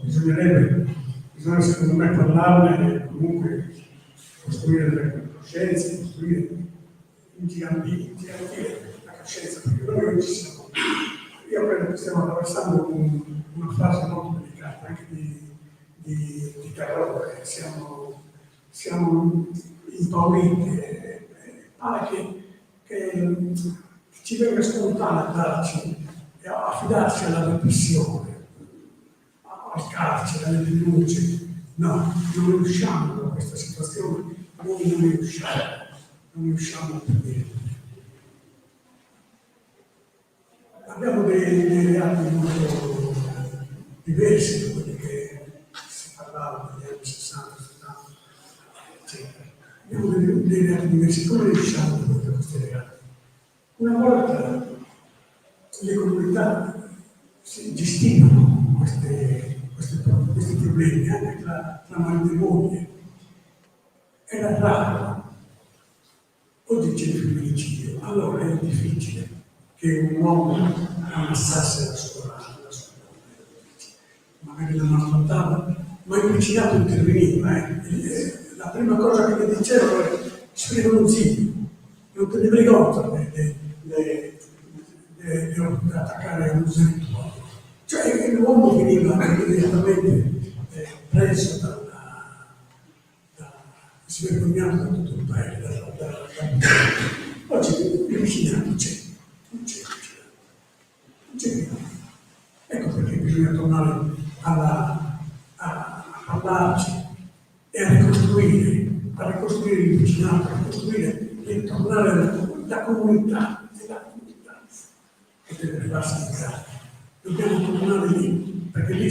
bisogna secondo me parlarne, comunque costruire delle conoscenze, costruire ingigantire la coscienza, perché noi oggi siamo, io credo che stiamo attraversando una fase molto delicata, anche di terrore, siamo impauriti, pare che ci venga spontaneo andarci a affidarci alla repressione, al carcere, alle denunce. No, non riusciamo da questa situazione, noi non riusciamo per niente. Abbiamo dei reati molto diversi da quelli che si parlava negli anni 60, 70, eccetera. Abbiamo dei reati diversi. Come riusciamo a fare questi reati? Una volta le comunità si gestivano questi problemi anche tra marito e moglie. Era raro. Oggi c'è il femminicidio, allora è difficile che un uomo ammazzasse la sua magari la maltrattava, ma il vicinato interveniva. La prima cosa che mi dicevano è: scrivono un zio, non te ne frega conto di attaccare un usato. Cioè l'uomo veniva immediatamente preso si vergognato da tutto il paese. Oggi il vicinato c'è. Ecco perché bisogna tornare a parlarci e a ricostruire il vicinato, a ricostruire e tornare alla comunità, che deve farsi entrare. Dobbiamo tornare lì, perché lì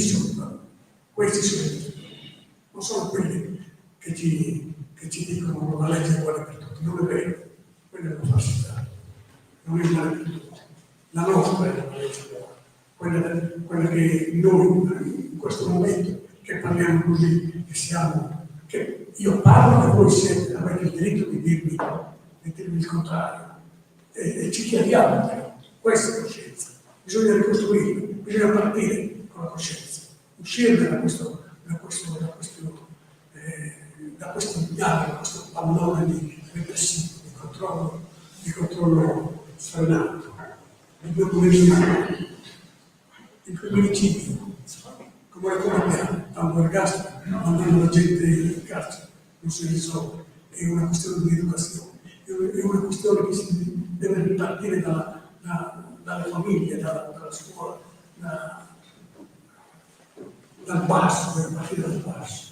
questi sono, non sono quelli che ci dicono la legge è uguale per tutti, non è vero, quello non fa stare, non è uguale per tutti. La nostra è la legge uguale, quella che noi in questo momento che parliamo così, che io parlo e voi siete, avete il diritto di dirmi il contrario. E ci chiariamo però, questa è coscienza. Bisogna ricostruire, bisogna partire con la coscienza, uscire da questo dialogo, da questo pallone di repressivo, di controllo sfrenato. Dobbiamo eliminare il femminicidio, come abbiamo, dando l'ergastolo, mandando la gente in carcere, non si risolve, è una questione di educazione, è una questione che si deve ripartire dalle famiglie, dalla scuola, dal basso, deve partire dal basso.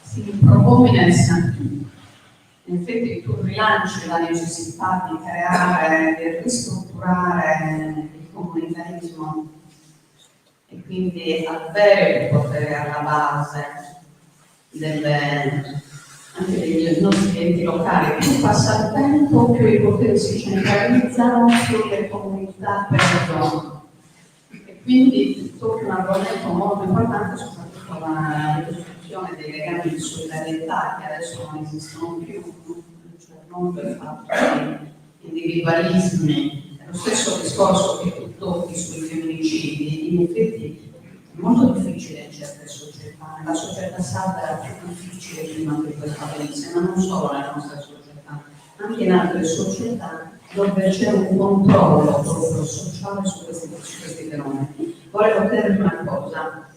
Sì, pro homines, in effetti tu rilanci la necessità di creare, di ristrutturare il comunitarismo e quindi avere il potere alla base anche degli nostri enti locali. Più passa il tempo, più i poteri si centralizzano, più le comunità perdono. E quindi tocca un argomento molto importante, soprattutto la ricostruzione dei legami di solidarietà che adesso non esistono più, cioè non per fatto di individualismi. È lo stesso discorso che tu tocchi sui femminicidi, in effetti è molto difficile in certe società, la società sarda era più difficile prima che questo avvenisse, ma non solo nella nostra società, anche in altre società dove c'è un controllo proprio sociale su questi fenomeni. Volevo chiedervi una cosa,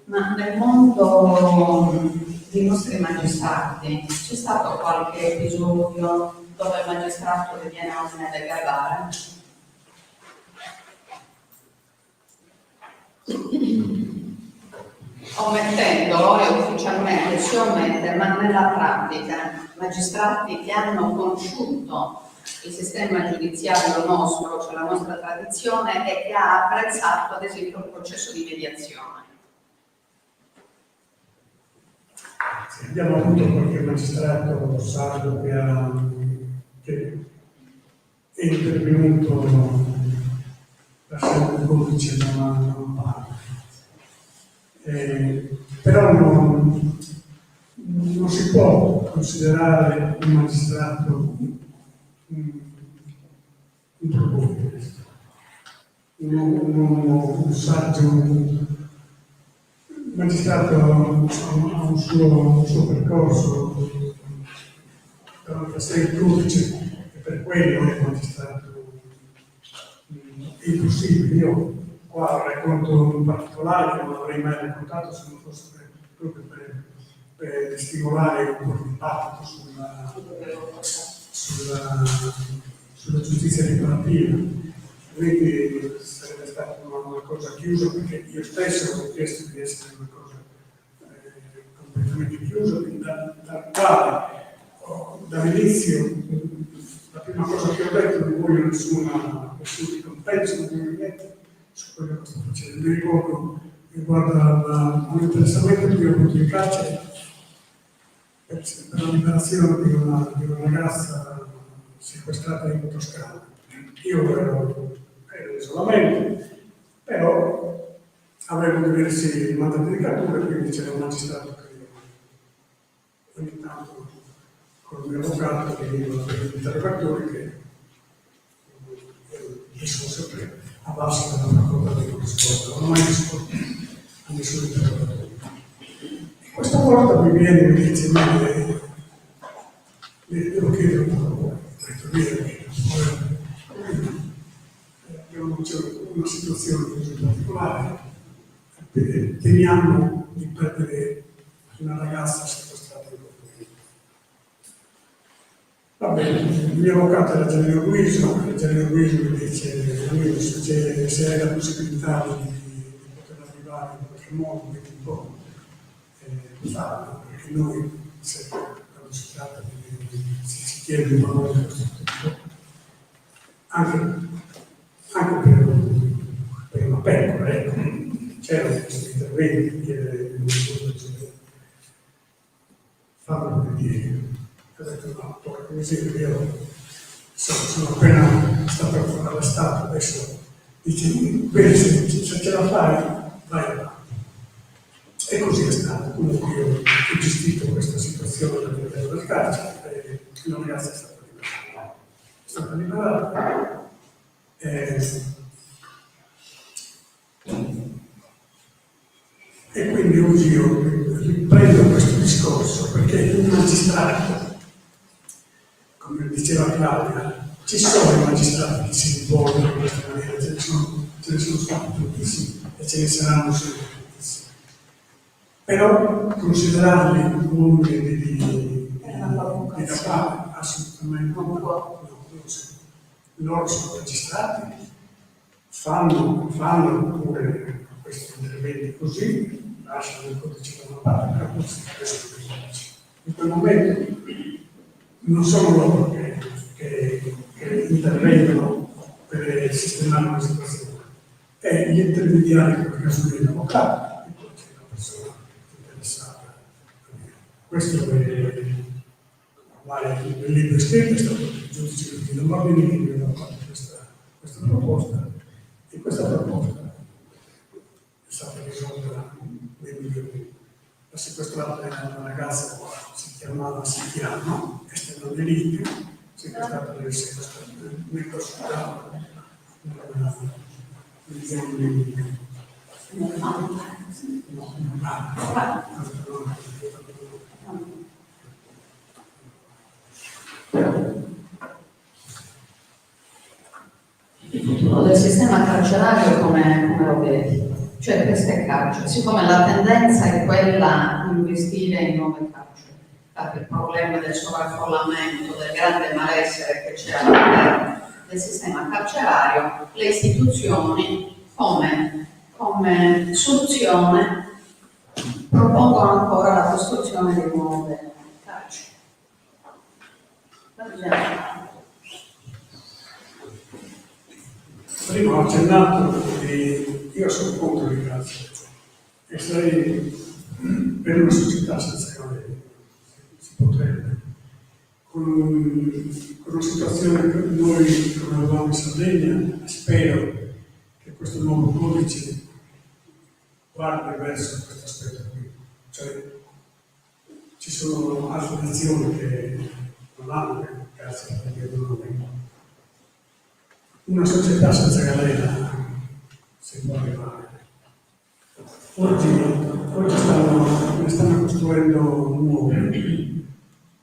ma nel mondo dei nostri magistrati c'è stato qualche episodio dove il magistrato viene a delegare? Omettendolo e ufficialmente si omette, ma nella pratica magistrati che hanno conosciuto il sistema giudiziario nostro, cioè la nostra tradizione, e che ha apprezzato ad esempio il processo di mediazione. Sì, abbiamo avuto qualche magistrato sardo che è intervenuto lasciando il codice da una parte. Però non si può considerare un magistrato un proponente, un saggio. Il magistrato ha un suo percorso, però sei il giudice e per quello è il magistrato. È impossibile, io qua racconto un particolare che non avrei mai raccontato se non fosse proprio per stimolare un po' di dibattito sulla giustizia riparativa. Quindi sarebbe stata una cosa chiusa, perché io stesso ho chiesto di essere una cosa completamente chiusa, quindi dal quale dall'inizio la prima cosa che ho detto: non voglio nessun compenso, non voglio niente su quello che sto facendo. Mi ricordo riguardo all'interessamento che ho avuto in carcere per la liberazione di una ragazza sequestrata in Toscana. Io ero in isolamento, però avevo diversi mandati di cattura, quindi c'era un magistrato che ogni tanto con il mio avvocato che veniva per gli interrogatori, che sono sempre a base della facoltà di risposta, non ho mai risposto a nessun interrogatore. E questa volta mi viene e mi dice: ma devo chiedere un po', abbiamo una situazione così particolare, temiamo di perdere una ragazza sequestrata in Portogallo. Va bene, il mio avvocato era Gianni Guiso mi dice: se hai la possibilità di poter arrivare in qualche modo, vedi un po' di farlo, perché noi, quando si tratta si chiede un valore di questo tipo, anche per una pecora, ecco, c'erano questi interventi di chiedere farlo per dire. Ho detto: no, porca miseria, io sono appena stato arrestato, adesso dice: bene, se ce la fai, vai avanti. E così è stato. Comunque io ho gestito questa situazione all'interno del carcere e la ragazza è stata liberata. E quindi oggi io riprendo questo discorso perché il magistrato come diceva Claudia, ci sono i magistrati che si rivolgono in questa maniera, ce ne sono stati tantissimi e ce ne saranno sempre tantissimi. Però considerarli uomini di capo, assolutamente no. Loro sono magistrati, fanno pure questi interventi così, lasciano il codice da una parte, però questo è il codice. In quel momento non sono loro che intervengono per sistemare una situazione, è gli intermediari, in questo caso degli avvocati, e poi c'è la persona interessata. Questo è nel libro scritto, è stato il giudice di Lombardi che mi aveva fatto questa proposta, e questa proposta è stata risolta nei migliori. La sequestrata era una ragazza qua, si chiamava Sicchiano, Estela Delitto, sequestrata nel ospedale, Il futuro del sistema carcerario come lo vedi? Cioè queste carceri, siccome la tendenza è quella di investire in nuove carceri, dato il problema del sovraffollamento, del grande malessere che c'è all'interno del sistema carcerario, le istituzioni come soluzione propongono ancora la costruzione di nuove carceri. Prima ho accennato che io sono contro le carceri e sarei per una società senza galere, si potrebbe. Con una situazione che noi come avevamo in Sardegna, spero che questo nuovo codice guardi verso questo aspetto qui. Cioè, ci sono altre nazioni che non hanno le carceri perché non hanno. Una società senza galera si può arrivare. Oggi ne stanno costruendo nuove.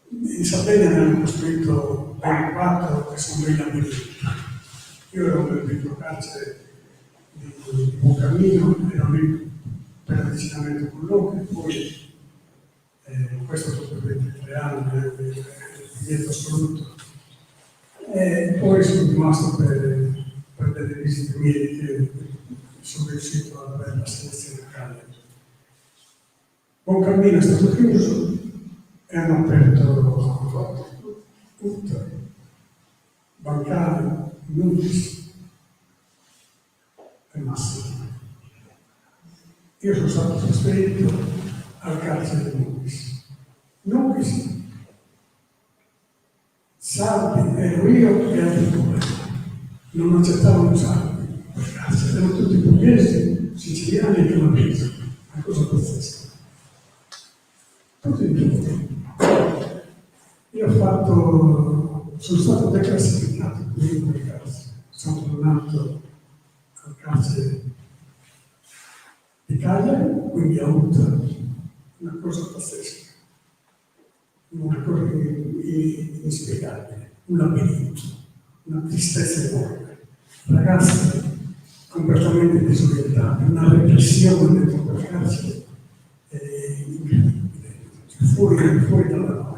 In Sardegna ne hanno costruito ben 4 che sono dei labirinti. Io ero nel piccolo carcere di Buoncammino, ero lì per avvicinamento con loro, e poi questo dopo 23 anni di divieto assoluto. E poi sono rimasto per delle visite mie che sono riuscito ad avere la selezione locale. Buoncammino è stato chiuso e hanno aperto tutto, bancario, Nudis e Massimo. Io sono stato trasferito al carcere di Nudis. Nudis, Salvi, ero io e altri due. Non accettavano Salvi per carcere, erano tutti pugliesi, siciliani e calabresi. Una cosa pazzesca. Tutti in tutti. Io sono stato declassificato qui in quel carcere. Sono tornato al carcere di Cagliari, quindi a Utta, una cosa pazzesca. Una cosa inspiegabile, un labirinto, una tristezza enorme, ragazzi completamente disorientati, una repressione dentro quel carcere incredibile, fuori dalla norma.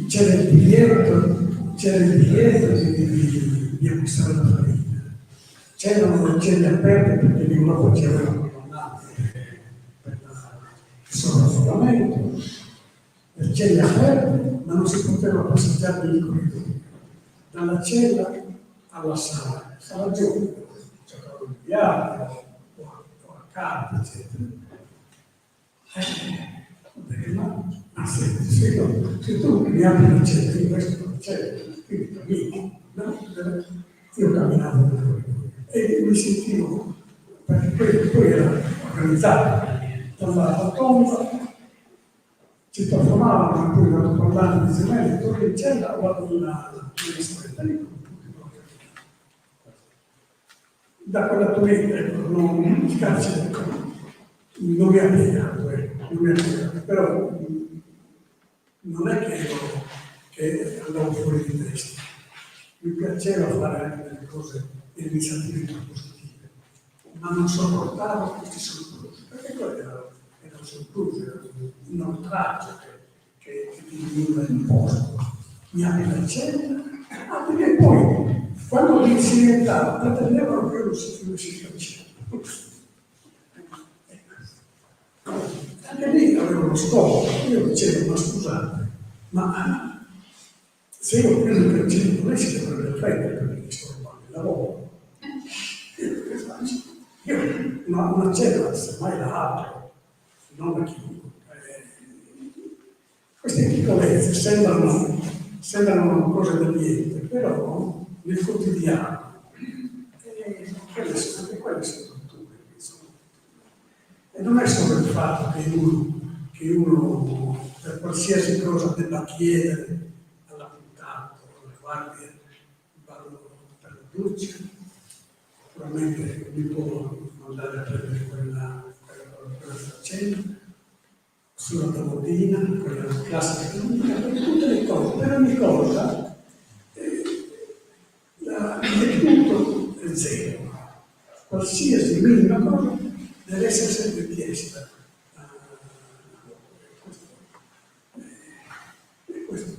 C'era il biglietto di acquistare la famiglia, c'erano le celle aperte perché l'Europa ci aveva condannati per il sovraffollamento, le celle aperte, ma non si poteva passeggiare nei corridoi, dalla cella alla sala giù, giocavano di biliardo, o a carte, eccetera. Ma se tu mi apri la cella, io questo non c'è, quindi cammini, no? Io camminavo nel corridoio e mi sentivo, perché poi era organizzato, tornavo a tomba, ci telefonavano, poi vado a parlare di gemelli, torno in cella, guardo una stretta lì. Da quella tua non il carcere non mi ha piegato, però non è che andavo fuori di testa, mi piaceva fare anche delle cose, delle iniziative propositive, ma non sopportavo questi soprusi, perché quello era un sopruso, era un oltraggio che ti veniva imposto. Mi apri la cella, e poi quando mi si diventava, pretendevano che io non si cancella. Anche lì avevo uno scopo, io dicevo, ma scusate, ma se io prendo per esempio, lei si dovrebbe offendere perché sto rubando il lavoro. Io che faccio? Io una cella, semmai la apro, non la chiudo. Queste piccolezze sembrano cose da niente, però nel quotidiano, anche quelle sono torture. E non è solo il fatto che uno per qualsiasi cosa debba chiedere all'avvocato, alla guardia, vado per la doccia, naturalmente mi può mandare a prendere quella faccenda, sulla tavolina, quella classica tenuta, per tutte le cose, per ogni cosa il punto è zero. Qualsiasi minima cosa deve essere sempre chiesta. Questo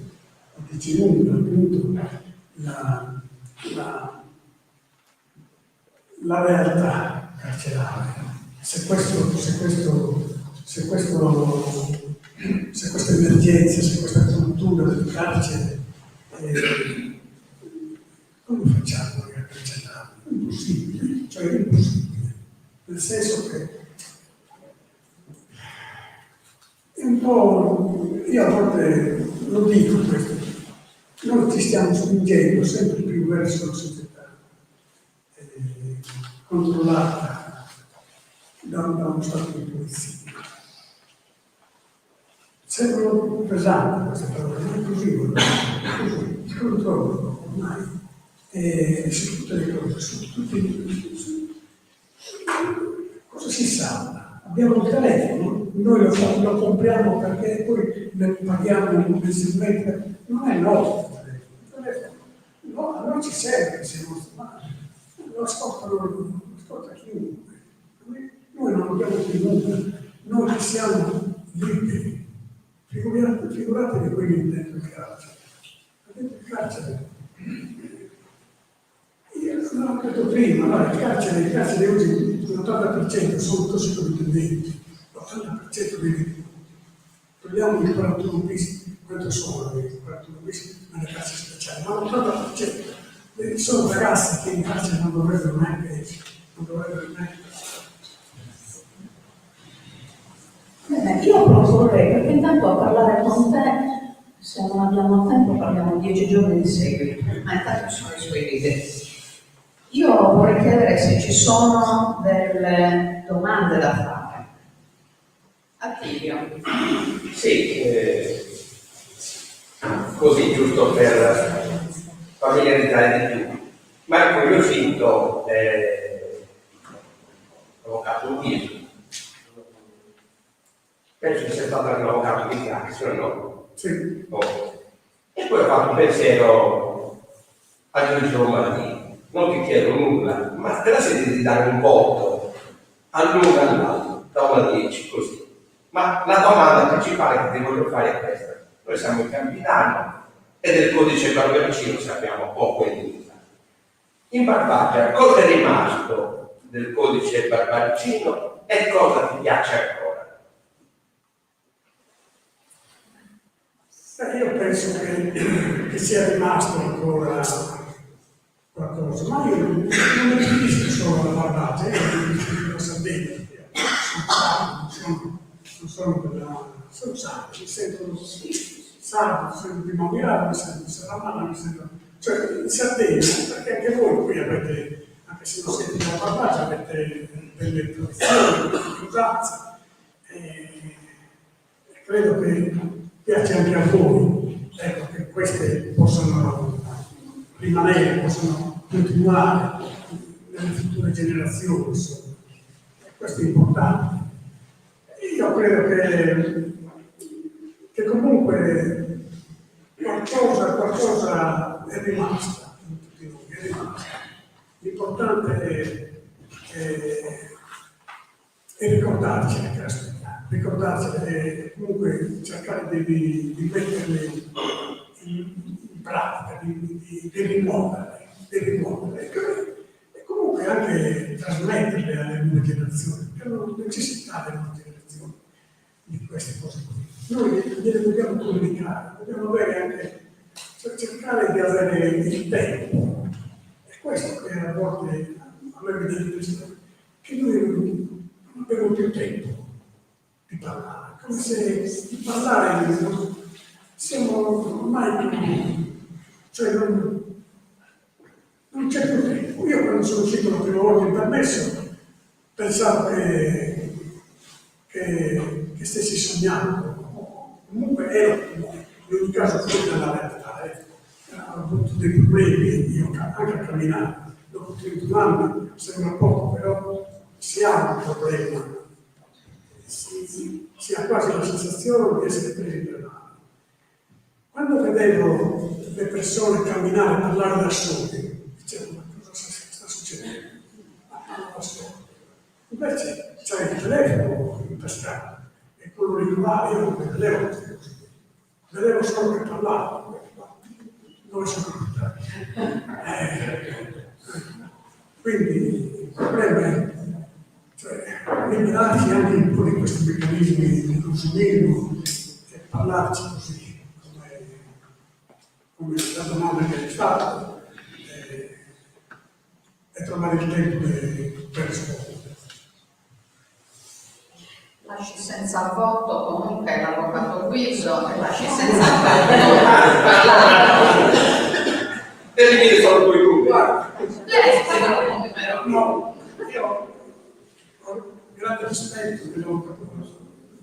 dice lungo, appunto, la realtà carceraria. Se questa emergenza, se questa cultura del carcere, come facciamo a cancellare? È impossibile, cioè è impossibile, nel senso che è un po', io a volte lo dico questo, noi ci stiamo spingendo sempre più verso la società controllata da uno stato di polizia. Sembrano pesanti queste parole, non è così, si controllano ormai su tutte le cose, cosa si sa? Abbiamo il telefono, noi lo compriamo perché poi ne paghiamo mensilmente, non è nostro il telefono, no, a noi ci serve se non sta, lo ascolta chiunque, noi non abbiamo più nulla, noi siamo liberi. Figuratevi quelli dentro il carcere. Dentro il carcere, io non ho detto prima, no, il carcere oggi l'80% sono tossicodipendenti, l'80% dei detenuti. Togliamo i 41 bis, quanto sono i 41 bis nelle carceri speciali, ma l'80% sono ragazzi che in carcere non dovrebbero neanche essere, Bene, io proporrei, perché intanto a parlare con te, se non abbiamo tempo, parliamo 10 giorni di seguito, ma intanto sono i suoi libri. Io vorrei chiedere se ci sono delle domande da fare. Attilio. Sì, così giusto per familiarizzare di più. Ma poi io sento l'avvocato Luigi. Penso che sia stato anche un avvocato di classe, o no? Sì. Oh. E poi ho fatto un pensiero al giudice Romani. Non ti chiedo nulla, ma te la senti di dare un voto all'uno all'altro, da 1 a 10, così. Ma la domanda principale che ti voglio fare è questa. Noi siamo in Campidano e del codice Barbaricino sappiamo poco e nulla. In Barbagia cosa è rimasto del codice Barbaricino e cosa ti piace ancora? Io penso che sia rimasto ancora qualcosa, ma io non mi riferisco solo alla Barbagia, io mi riferisco alla Sardegna, non sono sono sardi, mi sentono sardi, sono di Mauriano, mi sento Saramana, mi sento, cioè in Sardegna, perché anche voi qui avete, anche se non siete della Barbagia, avete delle tradizioni, delle usanze, e credo che piace anche a voi, ecco, che queste possano rimanere, possano continuare nelle future generazioni, insomma. E questo è importante. Io credo che comunque comunque qualcosa è rimasta in tutti noi, è rimasta. L'importante è ricordarcene, caspita, ricordarcene e comunque cercare di metterle in pratica, di rimuoverle, e comunque anche trasmetterle alle nuove generazioni, perché hanno necessità delle nuove generazioni di queste cose qui. Noi gliele dobbiamo comunicare, dobbiamo avere anche, cercare di avere il tempo. È questo che a volte a me mi dà l'impressione che noi non abbiamo più tempo di parlare, come se di parlare non siamo ormai più, cioè non c'è più tempo. Io quando sono uscito la prima volta in permesso pensavo che stessi sognando, comunque ero, in ogni caso fuori dalla realtà, ho avuto dei problemi, io anche a camminare, dopo 31 anni sembra poco, però si ha un problema, si ha quasi la sensazione di essere presi per mano. Quando vedevo le persone camminare e parlare da soli, dicevo, ma cosa sta succedendo? Parlano da soli. Invece c'è il telefono in tasca e quello rituale, io non vedevo queste cose. Vedevo solo che parlavano, dove sono portati. Quindi il problema è liberarci anche un po' di questi meccanismi di consumismo e parlarci così, come la domanda che è stata, e trovare il tempo per rispondere. Lasci senza voto comunque l'avvocato Guiso e lasci senza voto parlare. Devi dire solo due gruppi. Lei spiega il numero. No, io ho grande rispetto dell'avvocato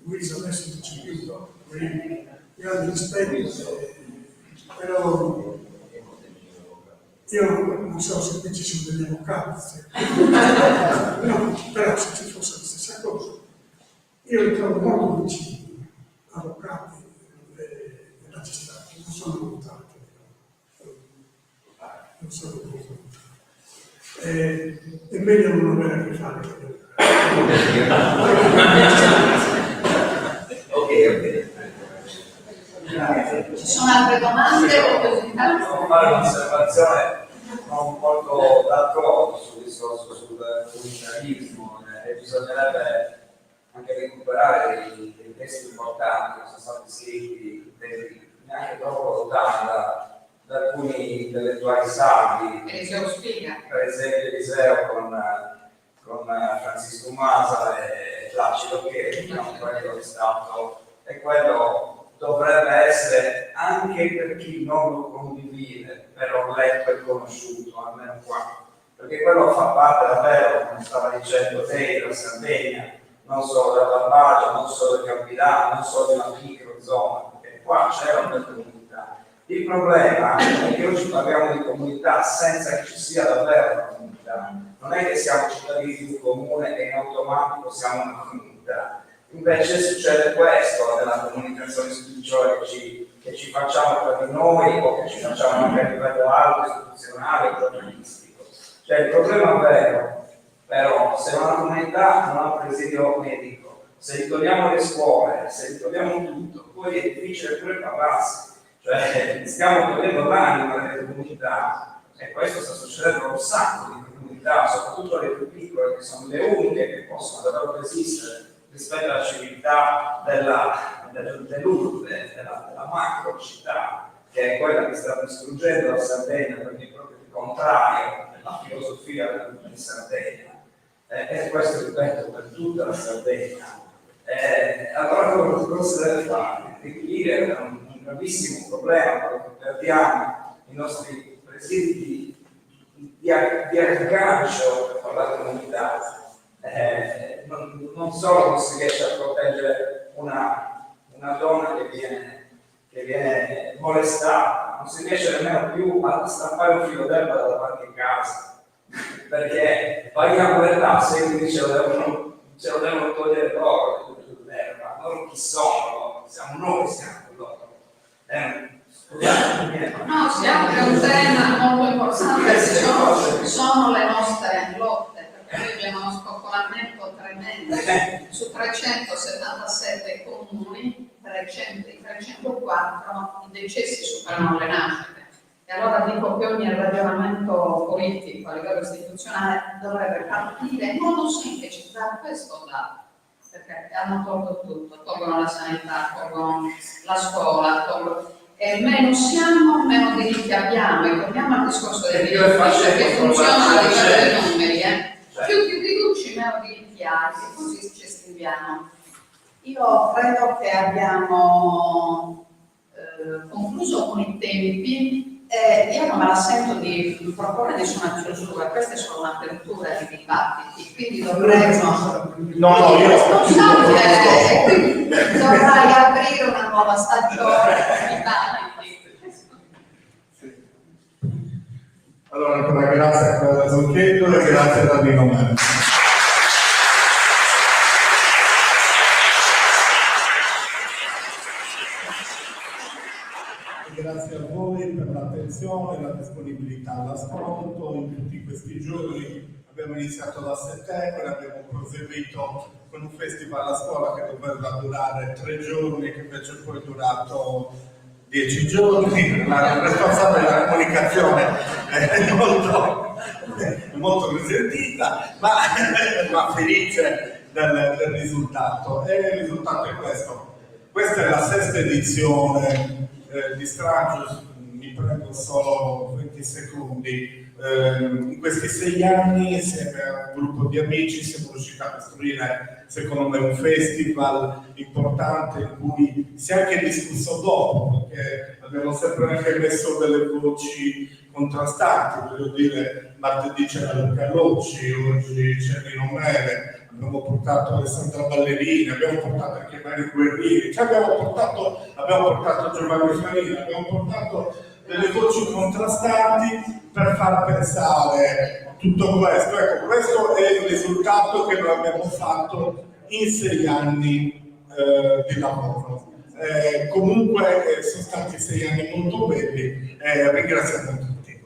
Guiso, adesso non c'è più, grande rispetto, però io non so se qui ci sono degli avvocati, no, però se ci fosse la stessa cosa. Io li trovo molto vicini, avvocati e magistrati, non sono avvocati, non sono avvocati. È meglio non avere a che fare con Ok. Ci sono altre domande o curiosità? Devo fare un'osservazione, non molto d'accordo sul discorso sul comunitarismo e bisognerebbe anche recuperare dei testi importanti che sono stati scritti, neanche troppo lontani da alcuni intellettuali sardi, Eliseo Spiga. per esempio Eliseo con Francisco Masa e Placido che diciamo, quello è stato, e quello dovrebbe essere anche per chi non lo condivide, però letto e conosciuto, almeno qua, perché quello fa parte davvero, come stava dicendo lei, della Sardegna, non solo della Barbagia, non solo del Campidano, non solo di una microzona, perché qua c'è una comunità. Il problema è che oggi parliamo di comunità senza che ci sia davvero una comunità. Non è che siamo cittadini di un comune e in automatico siamo una comunità. Invece succede questo nella comunicazione spirituale che ci facciamo tra di noi o che ci facciamo anche a livello alto, istituzionale o giornalistico. Cioè il problema vero, però, se una comunità non ha un presidio medico, se li togliamo le scuole, se li togliamo tutto, poi è difficile pure parlarsi. Cioè stiamo togliendo l'anima delle comunità e questo sta succedendo a un sacco di comunità, soprattutto le più piccole, che sono le uniche che possono davvero resistere rispetto alla civiltà dell'urbe, della macro città, che è quella che sta distruggendo la Sardegna perché è proprio il contrario della filosofia di Sardegna. E questo ripeto per tutta la Sardegna. Allora cosa si deve fare? L'equilibrio è un gravissimo problema perché perdiamo i nostri presidi di aggancio con la comunità. Non solo non si riesce a proteggere una donna che viene molestata, non si riesce nemmeno più a stampare un filo d'erba da davanti in casa, perché paghiamo le tasse e quindi ce lo devono togliere loro l'erba. Loro chi sono? Siamo noi, siamo loro. No, siamo è un tema molto importante, sono le nostre lotte, perché noi abbiamo uno spopolamento tremendo, su 377 comuni, 304 i decessi superano le nascite. E allora dico che ogni ragionamento politico a livello istituzionale dovrebbe partire in modo semplice da questo dato, perché hanno tolto tutto, tolgono la sanità, tolgono la scuola, tolgono... E meno siamo, meno diritti abbiamo. E torniamo al discorso dei diritti, che funziona a livello dei numeri. Più ti riduci, meno diritti hai, e così ci estinguiamo. Io credo che abbiamo concluso con i tempi. Io non me la sento di proporre nessuna chiusura, questa è solo un'apertura di dibattiti, quindi dovremmo... No, io... quindi dovrai aprire una nuova stagione di dibattiti. Allora, ancora grazie a Claudia Zocchetto e grazie a Danilo Merlo. Grazie a voi per l'attenzione, la disponibilità, l'ascolto. In tutti questi giorni abbiamo iniziato da settembre, abbiamo proseguito con un festival a scuola che doveva durare 3 giorni, che invece poi è durato 10 giorni. La responsabile della comunicazione è molto risentita, ma felice del risultato. E il risultato è questo. Questa è la 6ª edizione di Strangio. Mi prendo solo 20 secondi. In questi 6 anni, insieme a un gruppo di amici, siamo riusciti a costruire, secondo me, un festival importante in cui si è anche discusso dopo, perché abbiamo sempre anche messo delle voci contrastanti. Voglio dire, martedì c'era Luca Locci, oggi c'è Nino Mele, abbiamo portato Alessandra Ballerini, abbiamo portato anche Mario Guerrini, abbiamo portato Giovanni Farina, abbiamo portato delle voci contrastanti per far pensare tutto questo. Ecco, questo è il risultato che noi abbiamo fatto in 6 anni di lavoro. Comunque sono stati 6 anni molto belli, ringraziamo tutti.